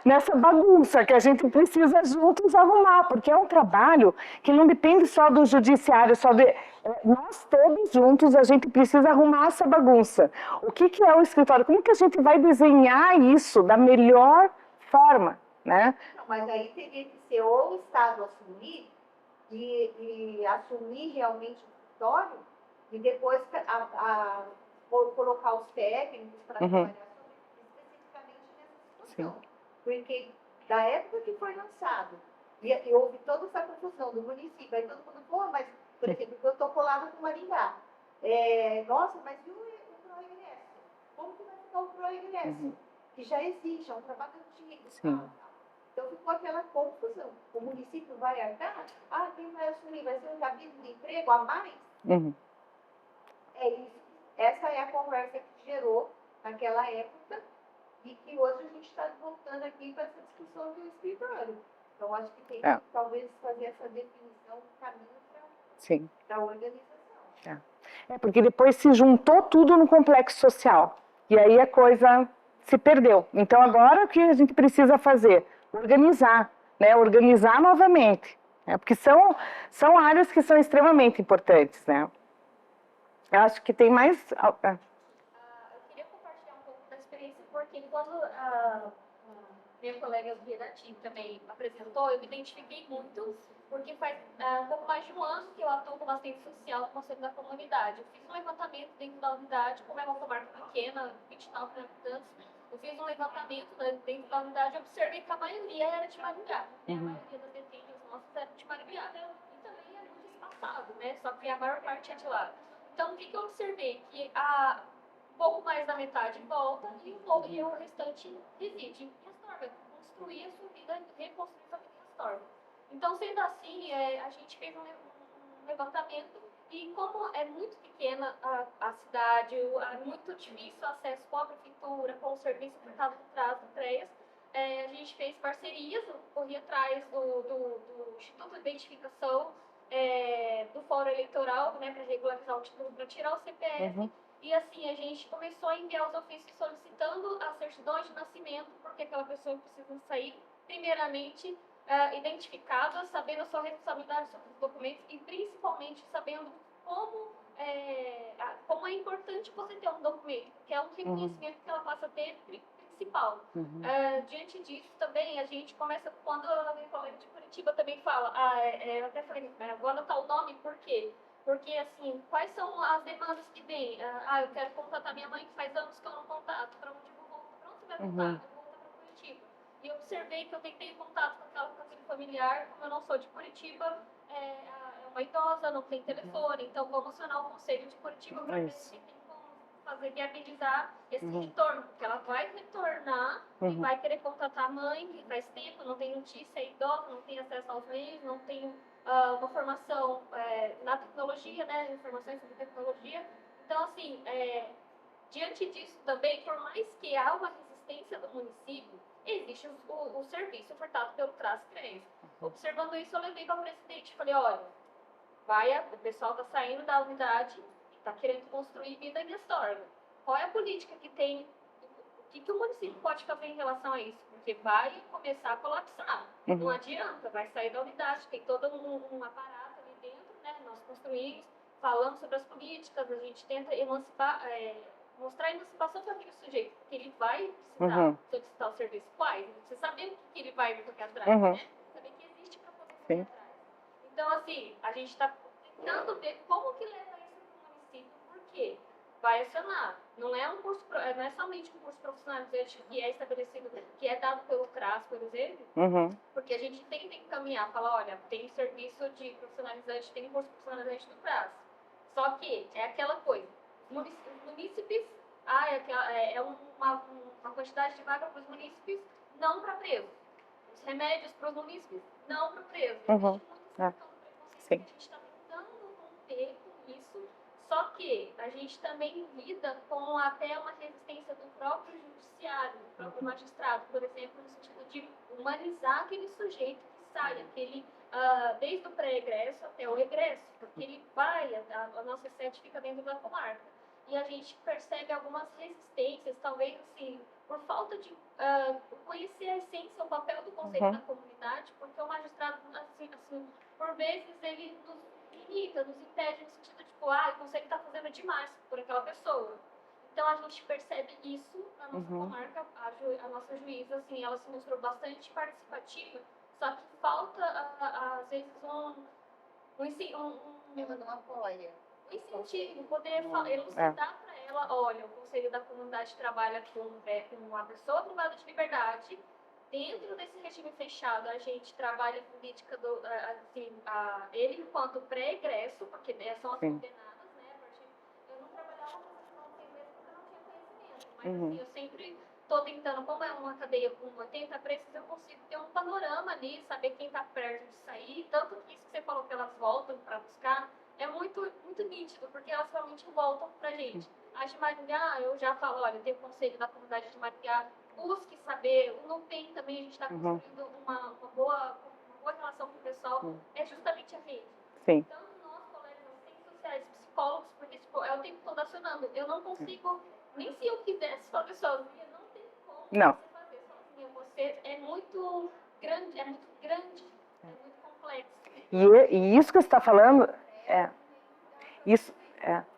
nessa bagunça que a gente precisa juntos arrumar, porque é um trabalho que não depende só do judiciário, nós todos juntos a gente precisa arrumar essa bagunça. O que é o escritório? Como que a gente vai desenhar isso da melhor forma, né? Não, mas aí teria que ser ou o Estado assumir e assumir realmente o escritório e depois colocar os técnicos para trabalhar especificamente nessa situação. Porque da época que foi lançado, e houve toda essa confusão do município, aí todo mundo, pô, mas, por exemplo, eu estou colado com Maringá. Nossa, mas e o ProIGRES? Como que vai ficar o ProIGRES? Que já existe, é um trabalho antigo. Sim. Então ficou aquela confusão. O município vai arcar? Quem vai assumir? Vai ser um cabide de emprego a mais? É isso. Essa é a conversa que gerou naquela época e que hoje a gente está voltando aqui para essa discussão do escritório. Então acho que tem que talvez fazer essa definição do caminho para a organização. Porque depois se juntou tudo no complexo social e aí a coisa se perdeu. Então agora o que a gente precisa fazer? Organizar, né? Organizar novamente, né? Porque são áreas que são extremamente importantes, né? Eu acho que tem mais... Eu queria compartilhar um pouco da experiência, porque quando a minha colega Viana Tim também apresentou, eu me identifiquei muito, porque faz um pouco mais de um ano que eu atuo como assistente social no Conselho da Comunidade. Eu fiz um levantamento dentro da unidade, como é uma comarca pequena, 29 habitantes, eu fiz um levantamento dentro da unidade e observei que a maioria era de Maringá. A maioria das detenções nossas eram de Maringá. E também é muito espaçado, né? Só que a maior parte é de lá. Então, o que eu observei? Que um pouco mais da metade volta e o restante reside em Astorga, construir a sua vida, reconstruir a sua vida em Astorga. Então, sendo assim, a gente fez um levantamento e como é muito pequena a cidade, é muito difícil o acesso com a prefeitura, com o serviço prestado por trás do CREAS, a gente fez parcerias, corri atrás do Instituto de Identificação, do Fórum Eleitoral, né, para regularizar o título, para tirar o CPF. E assim, a gente começou a enviar os ofícios solicitando as certidões de nascimento, porque aquela pessoa precisa sair, primeiramente, identificada, sabendo a sua responsabilidade sobre os documentos e principalmente sabendo como é importante você ter um documento, que é um reconhecimento que ela passa a ter principal. Diante disso também, a gente começa, quando a minha colega de Curitiba também fala, eu até falei, vou anotar o nome, por quê? Porque, assim, quais são as demandas que vem? Eu quero contatar minha mãe, que faz anos que eu não contato, para onde eu vou voltar? Para onde você vai voltar? Eu vou voltar para Curitiba. E eu observei que eu tentei contato com aquele familiar, como eu não sou de Curitiba, é uma idosa, não tem telefone, então vou acionar o Conselho de Curitiba para ver se tem como fazer viabilizar esse retorno, porque ela vai retornar e vai querer contatar a mãe, que faz tempo, não tem notícia, é idosa, não tem acesso aos meios, não tem uma formação na tecnologia, né, informações sobre tecnologia. Então, assim, diante disso também, por mais que há uma resistência do município, existe o serviço ofertado pelo CRAS-CREAS. Observando isso, eu levei para o presidente e falei, olha, o pessoal está saindo da unidade e está querendo construir vida em Astorga. Qual é a política que tem? O que o município pode fazer em relação a isso? Porque vai começar a colapsar. Não adianta, vai sair da unidade, tem todo um aparato ali dentro, né? Nós construímos, falando sobre as políticas, a gente tenta emancipar, mostrar a emancipação família do sujeito, porque ele vai precisar solicitar o serviço. Quais? Você saber o que ele vai correr atrás, né? Saber que existe para poder correr atrás. Então, assim, a gente está tentando ver como que leva isso para o município, por quê? Vai acionar. Não é somente um curso profissionalizante que é estabelecido, que é dado pelo CRAS, por exemplo, porque a gente tenta encaminhar, falar, olha, tem serviço de profissionalizante, tem curso profissionalizante do CRAS. Só que é aquela coisa, os munícipes, uma quantidade de vaga para os munícipes, não para preso. Os remédios para os munícipes, não para preso. A gente está tentando romper com isso. Só que a gente também lida com até uma resistência do próprio judiciário, do próprio magistrado, por exemplo, no sentido de humanizar aquele sujeito que sai, desde o pré-egresso até o egresso, porque ele vai, a nossa sede fica dentro da comarca. E a gente percebe algumas resistências, talvez assim, por falta de conhecer a essência, o papel do conselho da comunidade, porque o magistrado, assim, por vezes, ele nos limita, nos impede no sentido de, tipo, o conselho está fazendo demais por aquela pessoa. Então, a gente percebe isso na nossa comarca, a nossa juíza, assim, ela se mostrou bastante participativa, só que falta, às vezes, incentivo, poder elucidar para ela, olha, o Conselho da Comunidade trabalha com uma pessoa privada de liberdade. Dentro desse regime fechado, a gente trabalha a política ele enquanto pré-egresso, porque são as condenadas, né? Eu não trabalhava com essa questão mesmo porque eu não tinha conhecimento, mas assim, eu sempre estou tentando, como é uma cadeia com 80 presos, eu consigo ter um panorama ali, saber quem está perto de sair, tanto que isso que você falou que elas voltam para buscar, é muito, muito nítido, porque elas realmente voltam pra gente. A de Maringá, eu já falo, olha, tem o Conselho da Comunidade de Maringá, busque saber, o NUPEM também, a gente está construindo uma boa relação com o pessoal, é justamente a rede. Tanto nós, colegas, assistentes sociais, psicólogos, porque tipo, é o tempo todo acionando. Eu não consigo, nem se eu quisesse fazer sozinha, não tem como você fazer sozinha. Você é muito grande, é muito complexo. E isso que você está falando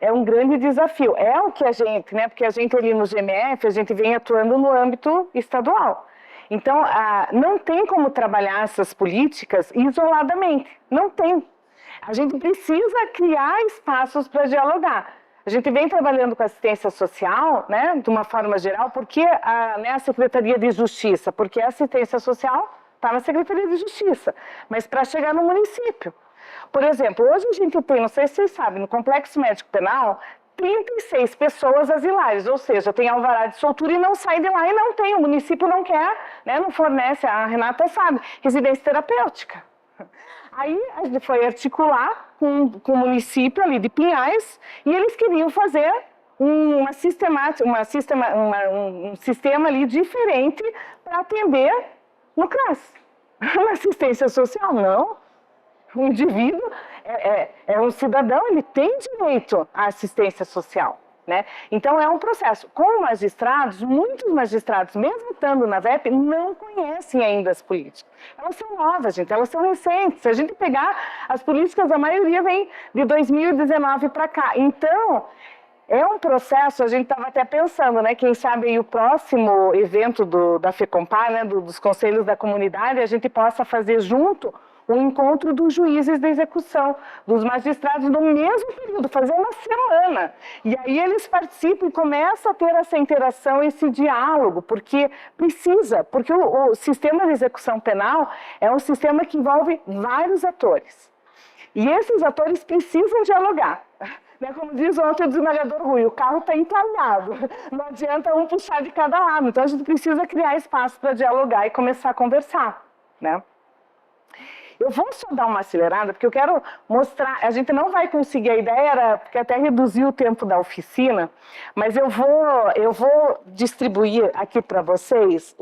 é um grande desafio. É o que a gente, né? Porque a gente ali no GMF, a gente vem atuando no âmbito estadual. Então, não tem como trabalhar essas políticas isoladamente. Não tem. A gente precisa criar espaços para dialogar. A gente vem trabalhando com assistência social, né, de uma forma geral, porque a Secretaria de Justiça, porque a assistência social está na Secretaria de Justiça, mas para chegar no município. Por exemplo, hoje a gente tem, não sei se vocês sabem, no Complexo Médico Penal, 36 pessoas asilares, ou seja, tem alvará de soltura e não sai de lá e não tem, o município não quer, né, não fornece, a Renata sabe, residência terapêutica. Aí a gente foi articular com o município ali de Pinhais e eles queriam fazer um sistema ali diferente para atender no CRAS. Na assistência social, não. O indivíduo é um cidadão, ele tem direito à assistência social, né? Então, é um processo. Com magistrados, muitos magistrados, mesmo estando na VEP, não conhecem ainda as políticas. Elas são novas, gente, elas são recentes. Se a gente pegar as políticas, a maioria vem de 2019 para cá. Então, é um processo, a gente estava até pensando, né? Quem sabe aí o próximo evento da FECOMPAR, né, dos Conselhos da Comunidade, a gente possa fazer junto o encontro dos juízes da execução, dos magistrados no mesmo período, fazer uma semana. E aí eles participam e começam a ter essa interação, esse diálogo, porque o sistema de execução penal é um sistema que envolve vários atores. E esses atores precisam dialogar. Como diz ontem o desembargador Rui, o carro está entalhado, não adianta um puxar de cada lado. Então a gente precisa criar espaço para dialogar e começar a conversar, né? Eu vou só dar uma acelerada, porque eu quero mostrar, a gente não vai conseguir, a ideia era, porque até reduzir o tempo da oficina, mas eu vou distribuir aqui para vocês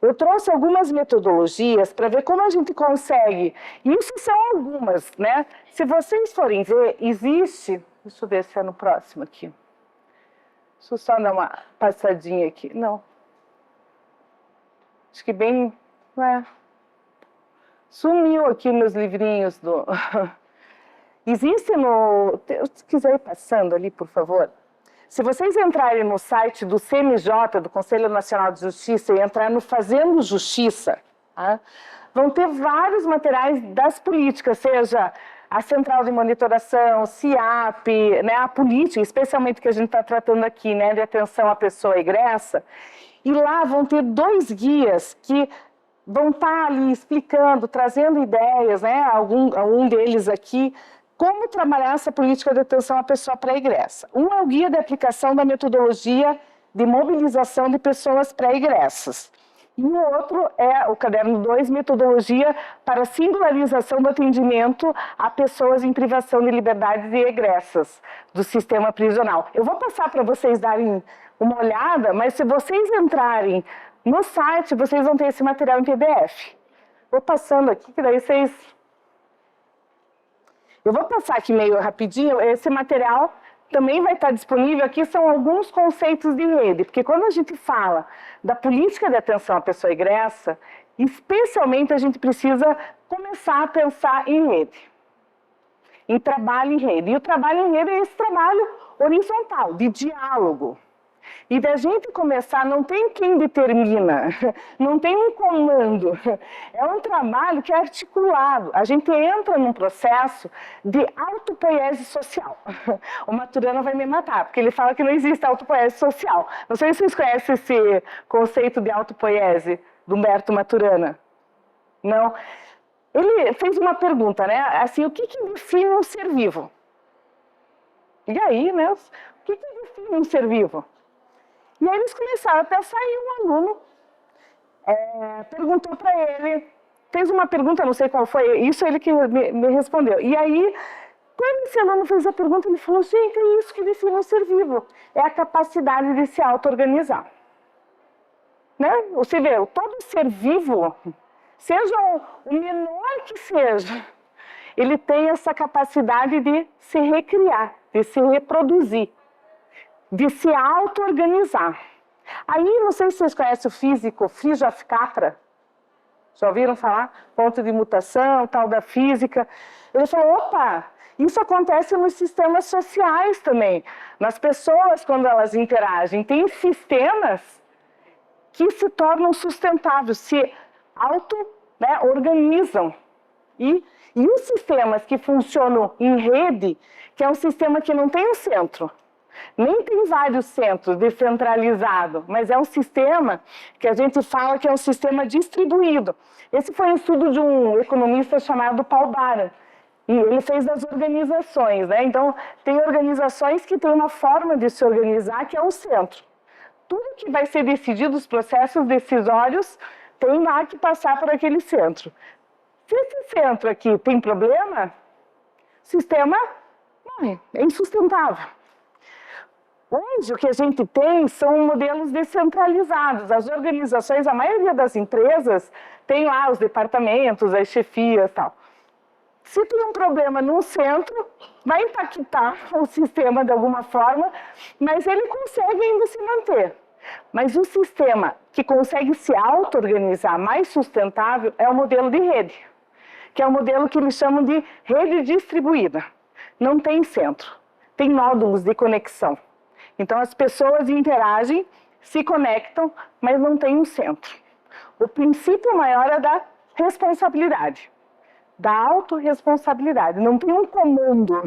eu trouxe algumas metodologias para ver como a gente consegue, isso são algumas, né? Se vocês forem ver, existe, deixa eu ver se é no próximo aqui, deixa eu só dar uma passadinha aqui, não, acho que bem, sumiu aqui meus livrinhos Existe no... Se quiser ir passando ali, por favor. Se vocês entrarem no site do CNJ, do Conselho Nacional de Justiça, e entrar no Fazendo Justiça, tá? Vão ter vários materiais das políticas, seja a Central de Monitoração, CIAP, né, a política, especialmente que a gente está tratando aqui, né, de atenção à pessoa egressa. E lá vão ter 2 guias que vão estar ali explicando, trazendo ideias, né, algum deles aqui, como trabalhar essa política de atenção à pessoa pré-egressa. Um é o guia de aplicação da metodologia de mobilização de pessoas pré-egressas. E o outro é o caderno 2, metodologia para singularização do atendimento a pessoas em privação de liberdade e egressas do sistema prisional. Eu vou passar para vocês darem uma olhada, mas se vocês entrarem no site, vocês vão ter esse material em PDF. Vou passando aqui, que daí vocês... Eu vou passar aqui meio rapidinho, esse material também vai estar disponível. Aqui são alguns conceitos de rede, porque quando a gente fala da política de atenção à pessoa egressa, especialmente a gente precisa começar a pensar em rede, em trabalho em rede. E o trabalho em rede é esse trabalho horizontal, de diálogo. E da gente começar, não tem quem determina, não tem um comando. É um trabalho que é articulado. A gente entra num processo de autopoiese social. O Maturana vai me matar, porque ele fala que não existe autopoiese social. Não sei se vocês conhecem esse conceito de autopoiese do Humberto Maturana. Não? Ele fez uma pergunta, né? Assim, o que define um ser vivo? E aí, né? O que define um ser vivo? E aí eles começaram a pensar e um aluno perguntou para ele, fez uma pergunta, não sei qual foi, isso ele que me respondeu. E aí, quando esse aluno fez a pergunta, ele falou, gente, é isso que define um ser vivo, é a capacidade de se auto-organizar. Né? Você vê, todo ser vivo, seja o menor que seja, ele tem essa capacidade de se recriar, de se reproduzir, de se auto-organizar. Aí, não sei se vocês conhecem o físico Fritjof Capra. Já ouviram falar? Ponto de mutação, tal da física. Ele falou, opa, isso acontece nos sistemas sociais também. Nas pessoas, quando elas interagem, tem sistemas que se tornam sustentáveis, se auto-organizam. E os sistemas que funcionam em rede, que é um sistema que não tem um centro, nem tem vários centros descentralizados, mas é um sistema que a gente fala que é um sistema distribuído. Esse foi um estudo de um economista chamado Paul Baran, e ele fez das organizações, né? Então, tem organizações que têm uma forma de se organizar que é um centro. Tudo que vai ser decidido, os processos decisórios, tem lá que passar por aquele centro. Se esse centro aqui tem problema, o sistema morre, é insustentável. Hoje, o que a gente tem são modelos descentralizados. As organizações, a maioria das empresas, tem lá os departamentos, as chefias e tal. Se tem um problema num centro, vai impactar o sistema de alguma forma, mas ele consegue ainda se manter. Mas o sistema que consegue se auto-organizar mais sustentável é o modelo de rede, que é o modelo que eles chamam de rede distribuída. Não tem centro, tem nódulos de conexão. Então, as pessoas interagem, se conectam, mas não tem um centro. O princípio maior é da responsabilidade, da autorresponsabilidade. Não tem um comando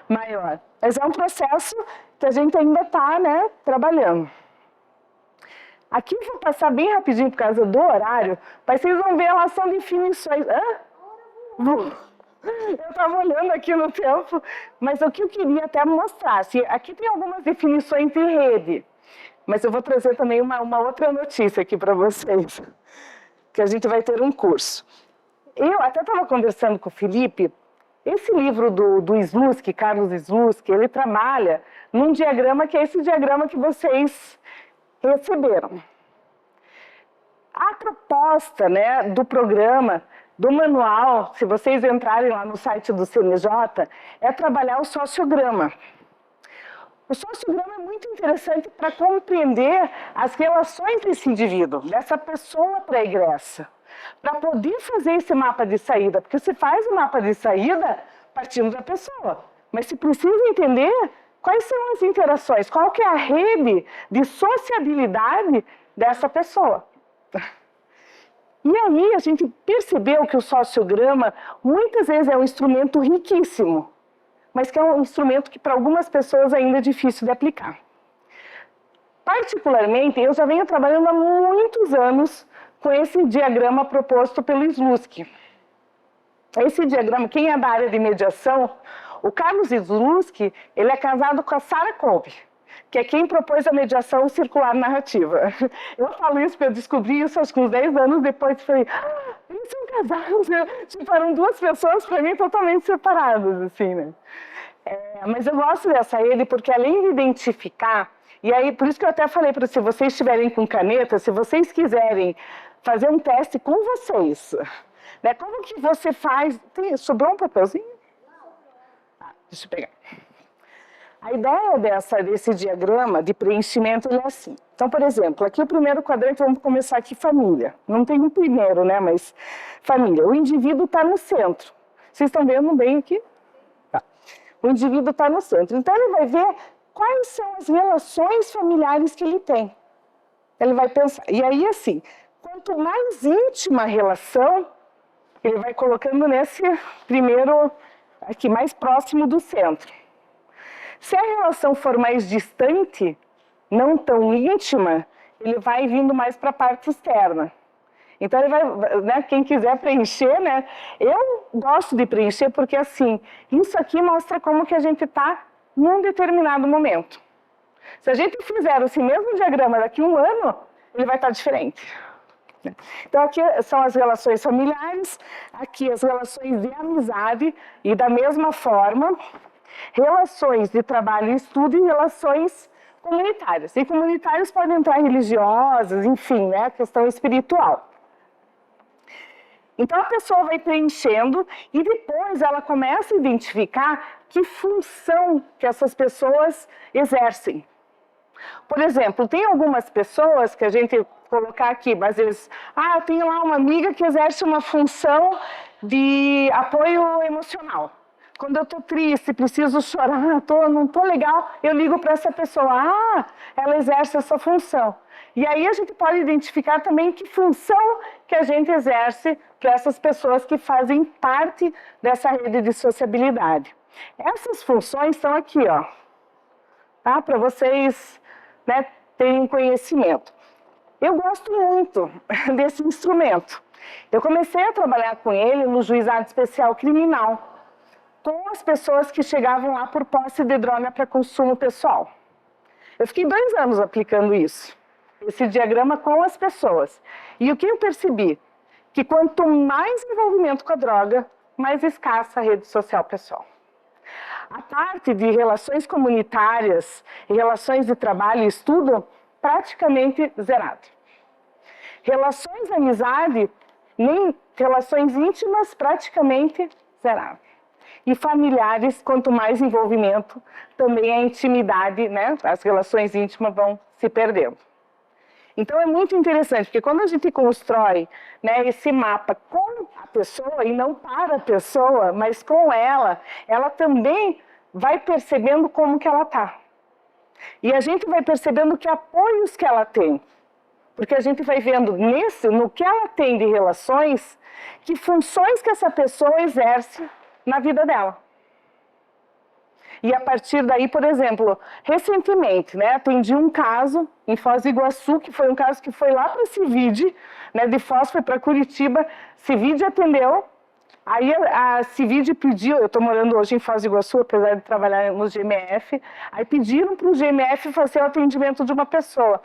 maior, mas é um processo que a gente ainda está, né, trabalhando. Aqui eu vou passar bem rapidinho por causa do horário, mas vocês vão ver, elas são definições. Eu estava olhando aqui no tempo, mas o que eu queria até mostrar, aqui tem algumas definições de rede, mas eu vou trazer também uma outra notícia aqui para vocês, que a gente vai ter um curso. Eu até estava conversando com o Felipe, esse livro do Slutsky, Carlos Slutsky, ele trabalha num diagrama que é esse diagrama que vocês receberam. A proposta, né, do programa, do manual, se vocês entrarem lá no site do CNJ, é trabalhar o sociograma. O sociograma é muito interessante para compreender as relações desse indivíduo, dessa pessoa pré-egressa, para poder fazer esse mapa de saída, porque se faz o mapa de saída, partindo da pessoa. Mas se precisa entender quais são as interações, qual que é a rede de sociabilidade dessa pessoa. E aí a gente percebeu que o sociograma muitas vezes é um instrumento riquíssimo, mas que é um instrumento que para algumas pessoas ainda é difícil de aplicar. Particularmente, eu já venho trabalhando há muitos anos com esse diagrama proposto pelo Slutsky. Esse diagrama, quem é da área de mediação, o Carlos Slutsky, ele é casado com a Sarah Kolbe, que é quem propôs a mediação circular narrativa. Eu falo isso porque eu descobri isso acho que uns 10 anos depois, falei, eles são casados, né? Tipo, eram duas pessoas para mim totalmente separadas, assim, né? Mas eu gosto dessa rede porque além de identificar, e aí por isso que eu até falei para vocês estiverem com caneta, se vocês quiserem fazer um teste com vocês, né? Como que você faz? Sobrou um papelzinho? Deixa eu pegar. A ideia desse diagrama de preenchimento ele é assim. Então, por exemplo, aqui o primeiro quadrante, vamos começar aqui, família. Não tem um primeiro, né, mas família. O indivíduo está no centro. Vocês estão vendo bem aqui? Tá. O indivíduo está no centro. Então, ele vai ver quais são as relações familiares que ele tem. Ele vai pensar. E aí, assim, quanto mais íntima a relação, ele vai colocando nesse primeiro, aqui, mais próximo do centro. Se a relação for mais distante, não tão íntima, ele vai vindo mais para a parte externa. Então, ele vai, né, quem quiser preencher, né, eu gosto de preencher porque, assim, isso aqui mostra como que a gente está num determinado momento. Se a gente fizer esse mesmo diagrama daqui a um ano, ele vai estar diferente. Então, aqui são as relações familiares, aqui as relações de amizade e, da mesma forma, relações de trabalho e estudo e relações comunitárias. E comunitárias podem entrar religiosas, enfim, né, questão espiritual. Então, a pessoa vai preenchendo e depois ela começa a identificar que função que essas pessoas exercem. Por exemplo, tem algumas pessoas que a gente colocar aqui, mas eles, eu tenho lá uma amiga que exerce uma função de apoio emocional. Quando eu estou triste, preciso chorar, não estou legal, eu ligo para essa pessoa, ela exerce essa função. E aí a gente pode identificar também que função que a gente exerce para essas pessoas que fazem parte dessa rede de sociabilidade. Essas funções estão aqui, ó, tá? Para vocês, né, terem conhecimento. Eu gosto muito desse instrumento. Eu comecei a trabalhar com ele no Juizado Especial Criminal, com as pessoas que chegavam lá por posse de droga para consumo pessoal. Eu fiquei 2 anos aplicando isso, esse diagrama com as pessoas. E o que eu percebi? Que quanto mais envolvimento com a droga, mais escassa a rede social pessoal. A parte de relações comunitárias e relações de trabalho e estudo, praticamente zerada. Relações de amizade, nem relações íntimas, praticamente zerada. E familiares, quanto mais envolvimento, também a intimidade, né, as relações íntimas vão se perdendo. Então é muito interessante, porque quando a gente constrói, né, esse mapa com a pessoa, e não para a pessoa, mas com ela também vai percebendo como que ela está. E a gente vai percebendo que apoios que ela tem. Porque a gente vai vendo no que ela tem de relações, que funções que essa pessoa exerce na vida dela. E a partir daí, por exemplo, recentemente, né, atendi um caso em Foz do Iguaçu, que foi um caso que foi lá para a Civide, né, de Foz foi para Curitiba, Civide atendeu, aí a Civide pediu, eu estou morando hoje em Foz do Iguaçu, apesar de trabalhar no GMF, aí pediram para o GMF fazer o atendimento de uma pessoa.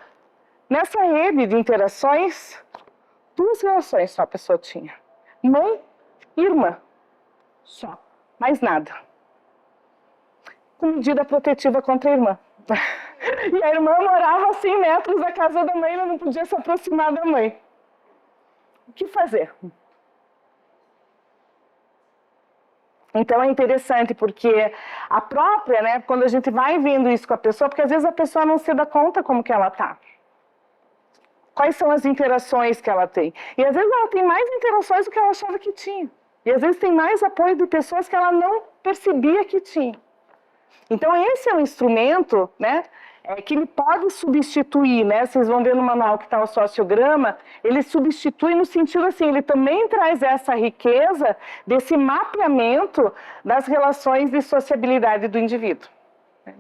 Nessa rede de interações, 2 relações só a pessoa tinha. Mãe e irmã. Só. Mais nada. Com medida protetiva contra a irmã. E a irmã morava a 100 metros da casa da mãe, ela não podia se aproximar da mãe. O que fazer? Então é interessante, porque a própria, né, quando a gente vai vendo isso com a pessoa, porque às vezes a pessoa não se dá conta como que ela está. Quais são as interações que ela tem? E às vezes ela tem mais interações do que ela achava que tinha. E às vezes tem mais apoio de pessoas que ela não percebia que tinha. Então, esse é um instrumento, né, que ele pode substituir, né, vocês vão ver no manual que está o sociograma, ele substitui no sentido assim, ele também traz essa riqueza desse mapeamento das relações de sociabilidade do indivíduo.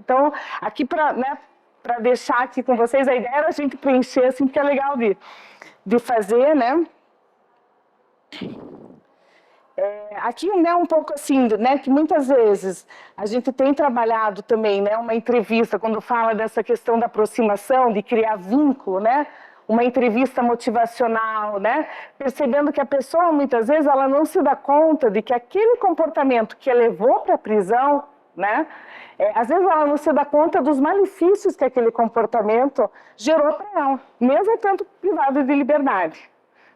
Então, aqui para, né, deixar aqui com vocês, a ideia era a gente preencher, assim, porque é legal de fazer, né. Aqui, né, um pouco assim, né, que muitas vezes a gente tem trabalhado também, né, uma entrevista, quando fala dessa questão da aproximação, de criar vínculo, né, uma entrevista motivacional, né, percebendo que a pessoa, muitas vezes, ela não se dá conta de que aquele comportamento que a levou para a prisão, né, às vezes ela não se dá conta dos malefícios que aquele comportamento gerou para ela, mesmo estando privada de liberdade.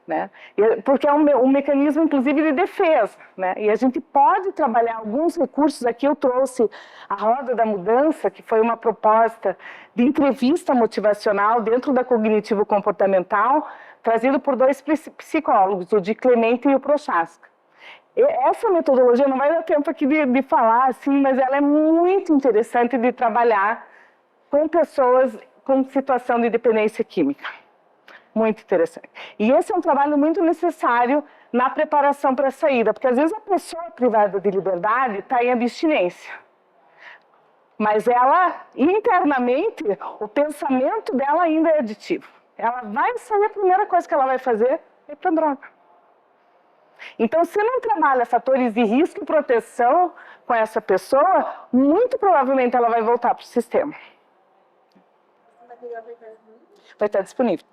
Né? Porque é um mecanismo, inclusive, de defesa. Né? E a gente pode trabalhar alguns recursos. Aqui eu trouxe a Roda da Mudança, que foi uma proposta de entrevista motivacional dentro da cognitivo-comportamental, trazido por 2 psicólogos, o de Clemente e o Prochaska. Essa metodologia, não vai dar tempo aqui de falar, assim, mas ela é muito interessante de trabalhar com pessoas com situação de dependência química. Muito interessante. E esse é um trabalho muito necessário na preparação para a saída, porque às vezes a pessoa privada de liberdade está em abstinência. Mas ela, internamente, o pensamento dela ainda é aditivo. Ela vai sair, a primeira coisa que ela vai fazer é ir para a droga. Então, se não trabalha fatores de risco e proteção com essa pessoa, muito provavelmente ela vai voltar para o sistema. Vai estar disponível.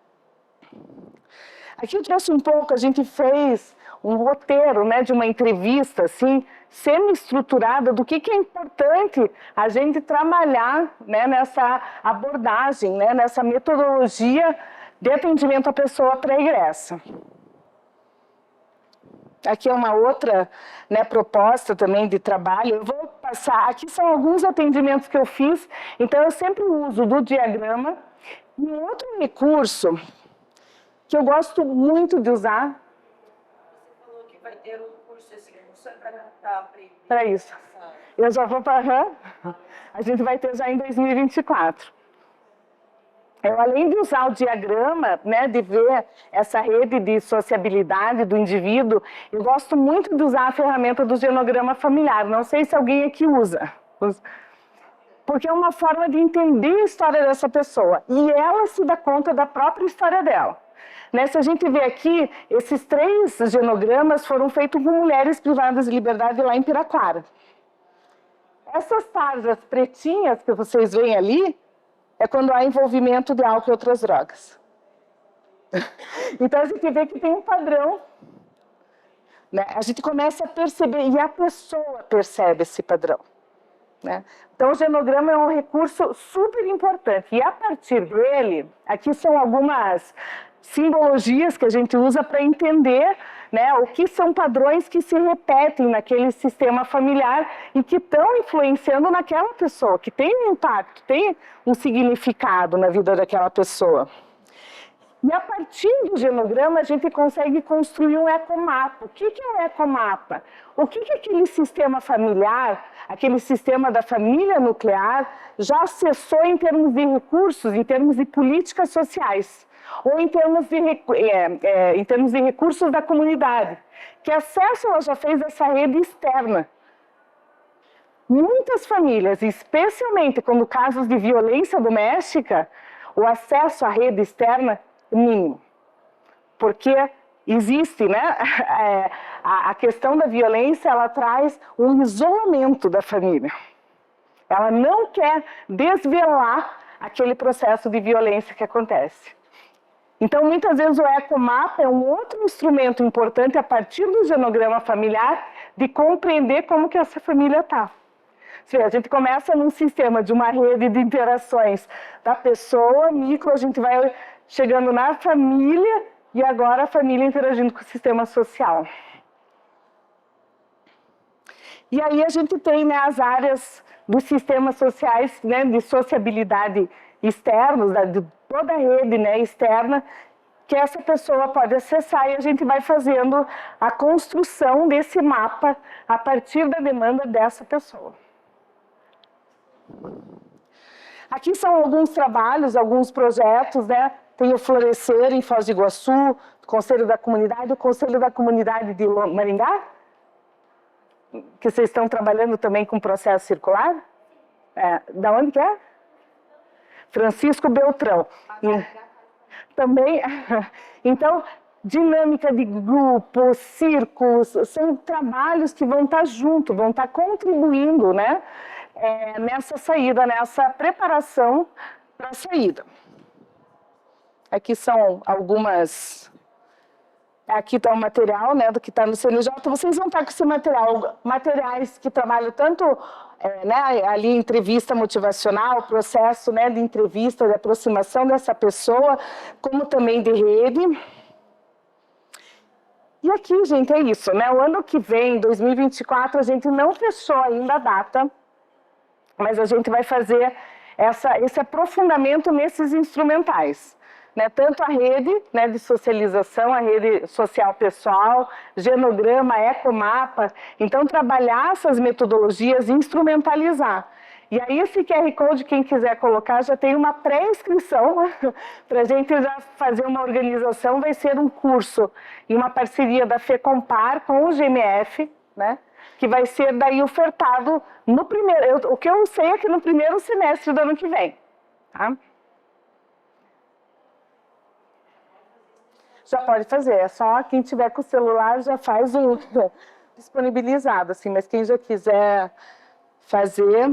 Aqui eu trouxe um pouco, a gente fez um roteiro, né, de uma entrevista assim, semi-estruturada do que é importante a gente trabalhar, né, nessa abordagem, né, nessa metodologia de atendimento à pessoa pré-egressa. Aqui é uma outra, né, proposta também de trabalho. Eu vou passar, aqui são alguns atendimentos que eu fiz, então eu sempre uso do diagrama. E um outro recurso que eu gosto muito de usar. Você falou que vai ter um curso, esse curso é para aprender. Para isso. Eu já vou para... A gente vai ter já em 2024. Eu, além de usar o diagrama, né, de ver essa rede de sociabilidade do indivíduo, eu gosto muito de usar a ferramenta do genograma familiar. Não sei se alguém aqui usa. Porque é uma forma de entender a história dessa pessoa. E ela se dá conta da própria história dela. Né, se a gente vê aqui, esses 3 genogramas foram feitos com mulheres privadas de liberdade lá em Piraquara. Essas tarjas pretinhas que vocês veem ali, é quando há envolvimento de álcool e outras drogas. Então a gente vê que tem um padrão. Né? A gente começa a perceber, e a pessoa percebe esse padrão. Né? Então o genograma é um recurso super importante. E a partir dele, aqui são algumas simbologias que a gente usa para entender, né, o que são padrões que se repetem naquele sistema familiar e que estão influenciando naquela pessoa, que tem um impacto, tem um significado na vida daquela pessoa. E a partir do genograma a gente consegue construir um ecomapa. O que é um ecomapa? O que aquele sistema familiar, aquele sistema da família nuclear já acessou em termos de recursos, em termos de políticas sociais? Ou em termos de recursos da comunidade. Que acesso ela já fez essa rede externa? Muitas famílias, especialmente quando casos de violência doméstica, o acesso à rede externa é mínimo. Porque existe, né, a questão da violência, ela traz um isolamento da família. Ela não quer desvelar aquele processo de violência que acontece. Então, muitas vezes o ecomapa é um outro instrumento importante a partir do genograma familiar de compreender como que essa família está. A gente começa num sistema de uma rede de interações da pessoa, micro, a gente vai chegando na família e agora a família interagindo com o sistema social. E aí a gente tem, né, as áreas dos sistemas sociais, né, de sociabilidade externos, de toda a rede, né, externa, que essa pessoa pode acessar e a gente vai fazendo a construção desse mapa a partir da demanda dessa pessoa. Aqui são alguns trabalhos, alguns projetos, né? Tem o Florescer em Foz do Iguaçu, o Conselho da Comunidade de Maringá, que vocês estão trabalhando também com processo circular. Da onde que é? Francisco Beltrão. Também, então, dinâmica de grupos, círculos, são trabalhos que vão estar junto, vão estar contribuindo, né, nessa saída, nessa preparação para a saída. Aqui são algumas... Aqui está o material, né, do que está no CNJ. Vocês vão estar com esse material, materiais que trabalham tanto né, ali entrevista motivacional, processo, né, de entrevista, de aproximação dessa pessoa, como também de rede. E aqui, gente, é isso, né? O ano que vem, 2024, a gente não fechou ainda a data, mas a gente vai fazer esse aprofundamento nesses instrumentais. Né, tanto a rede, né, de socialização, a rede social pessoal, genograma, ecomapa. Então, trabalhar essas metodologias e instrumentalizar. E aí, esse QR Code, quem quiser colocar, já tem uma pré-inscrição para a gente já fazer uma organização. Vai ser um curso e uma parceria da FECompar com o GMF, né, que vai ser daí ofertado no primeiro... O que eu sei é que no primeiro semestre do ano que vem. Tá? Já pode fazer, é só quem tiver com o celular já faz o disponibilizado, assim, mas quem já quiser fazer...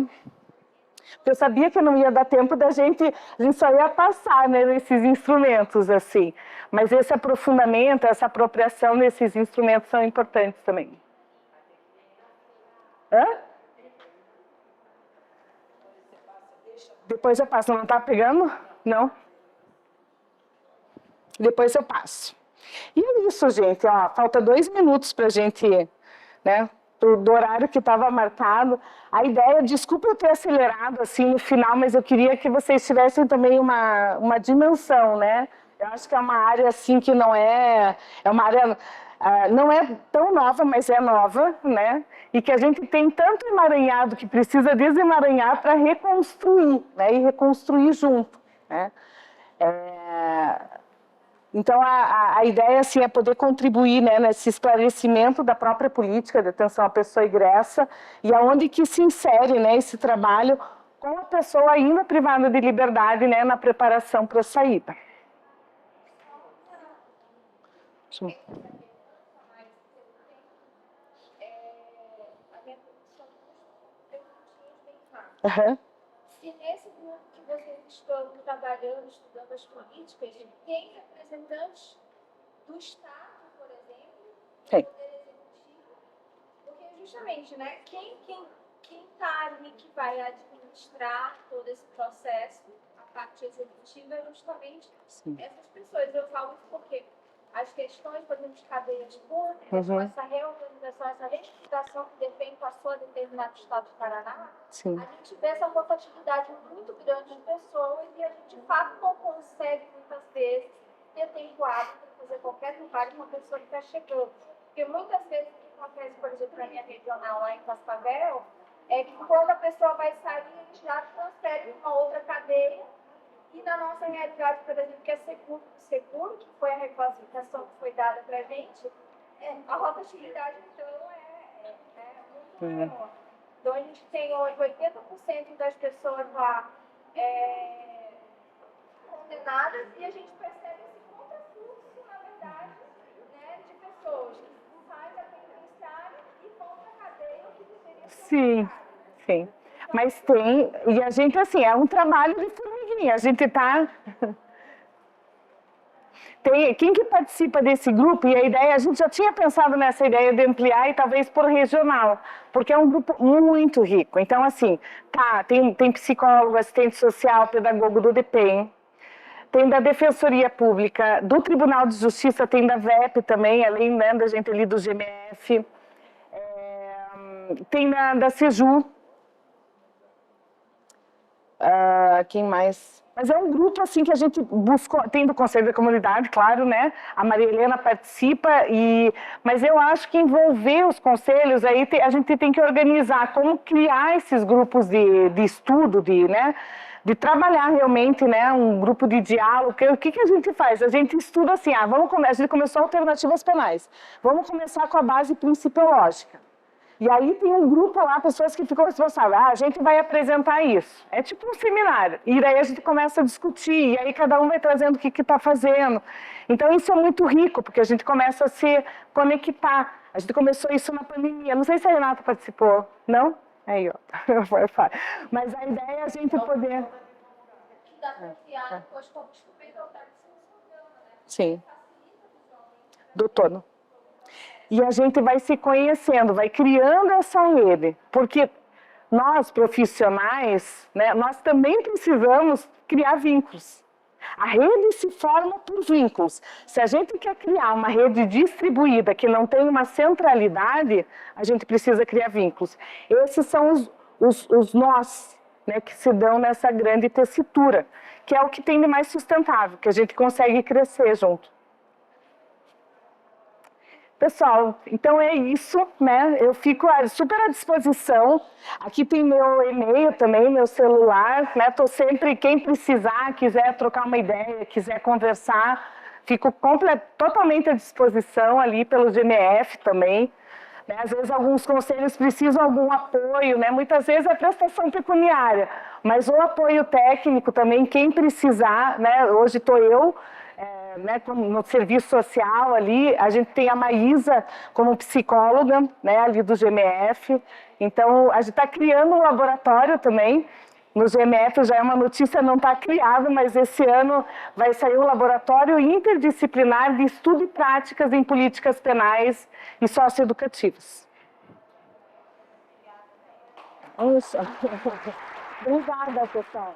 Porque eu sabia que não ia dar tempo a gente só ia passar, né, nesses instrumentos, assim. Mas esse aprofundamento, essa apropriação desses instrumentos são importantes também. Hã? Depois eu passo, não está pegando? Não? Depois eu passo. E é isso, gente. Ó, falta 2 minutos para a gente, né, do horário que estava marcado. A ideia, desculpa eu ter acelerado assim no final, mas eu queria que vocês tivessem também uma dimensão, né? Eu acho que é uma área assim que não é uma área, não é tão nova, mas é nova, né? E que a gente tem tanto emaranhado que precisa desemaranhar para reconstruir, né? E reconstruir junto, né? Então, a ideia assim, é poder contribuir, né, nesse esclarecimento da própria política de atenção à pessoa egressa e aonde que se insere, né, esse trabalho com a pessoa ainda privada de liberdade, né, na preparação para a saída. Uhum. Se nesse grupo que vocês estão trabalhando, estudando as políticas, tem representantes do Estado, por exemplo, do Poder Executivo, porque justamente, né, quem está ali que vai administrar todo esse processo, a parte executiva, é justamente essas pessoas. Eu falo isso porque as questões, por exemplo, de cadeias públicas, com essa reorganização, essa reestruturação que depende passou a determinado estado do Paraná, Sim. a gente vê essa rotatividade muito grande de pessoas e a gente, de fato, não consegue, muitas vezes, ter tempo hábil para fazer qualquer trabalho com uma pessoa que está chegando. Porque muitas vezes o que acontece, por exemplo, na minha regional lá em Cascavel, é que quando a pessoa vai sair, a gente já transfere para uma outra cadeia. E na nossa realidade, por exemplo, que é seguro, que foi a reclassificação que foi dada para a gente, a rotatividade, então, é muito maior. Então, a gente tem hoje 80% das pessoas lá condenadas e a gente percebe esse contrafluxo, na verdade, né, de pessoas que saem da penitenciária e vão para a cadeia, o que deveria ser. Sim, sim. Mas tem, e a gente, assim, é um trabalho de formiguinha, a gente está... Quem que participa desse grupo, e a ideia, a gente já tinha pensado nessa ideia de ampliar e talvez por regional, porque é um grupo muito rico. Então, assim, tem psicólogo, assistente social, pedagogo do DPEM, tem da Defensoria Pública, do Tribunal de Justiça, tem da VEP também, além, né, da gente ali do GMF, tem da CEJU, quem mais? Mas é um grupo assim que a gente buscou, tem do Conselho da Comunidade, claro, né? A Maria Helena participa, mas eu acho que envolver os conselhos, aí a gente tem que organizar como criar esses grupos de estudo, né? De trabalhar realmente, né, um grupo de diálogo. O que a gente faz? A gente estuda assim, a gente começou alternativas penais, vamos começar com a base principiológica. E aí tem um grupo lá, pessoas que ficam responsáveis, a gente vai apresentar isso. É tipo um seminário. E daí a gente começa a discutir, e aí cada um vai trazendo o que está fazendo. Então isso é muito rico, porque a gente começa a se conectar. A gente começou isso na pandemia. Não sei se a Renata participou, não? Aí, ó. Mas a ideia é a gente poder... Que dá para criar depois como descobrir o programa, né? Sim. Do todo. E a gente vai se conhecendo, vai criando essa rede, porque nós, profissionais, né, nós também precisamos criar vínculos. A rede se forma por vínculos. Se a gente quer criar uma rede distribuída, que não tem uma centralidade, a gente precisa criar vínculos. Esses são os nós, né, que se dão nessa grande tessitura, que é o que tem de mais sustentável, que a gente consegue crescer junto. Pessoal, então é isso, né? Eu fico super à disposição. Aqui tem meu e-mail também, meu celular, né? Tô sempre, quem precisar, quiser trocar uma ideia, quiser conversar, fico totalmente à disposição ali pelo GMF também. Né? Às vezes alguns conselhos precisam de algum apoio, né? Muitas vezes é prestação pecuniária, mas o apoio técnico também, quem precisar, né? Hoje estou eu, né, no serviço social ali, a gente tem a Maísa como psicóloga, né, ali do GMF, então a gente está criando um laboratório também, no GMF já é uma notícia, não está criado, mas esse ano vai sair um laboratório interdisciplinar de estudo e práticas em políticas penais e socioeducativas. Obrigada, pessoal.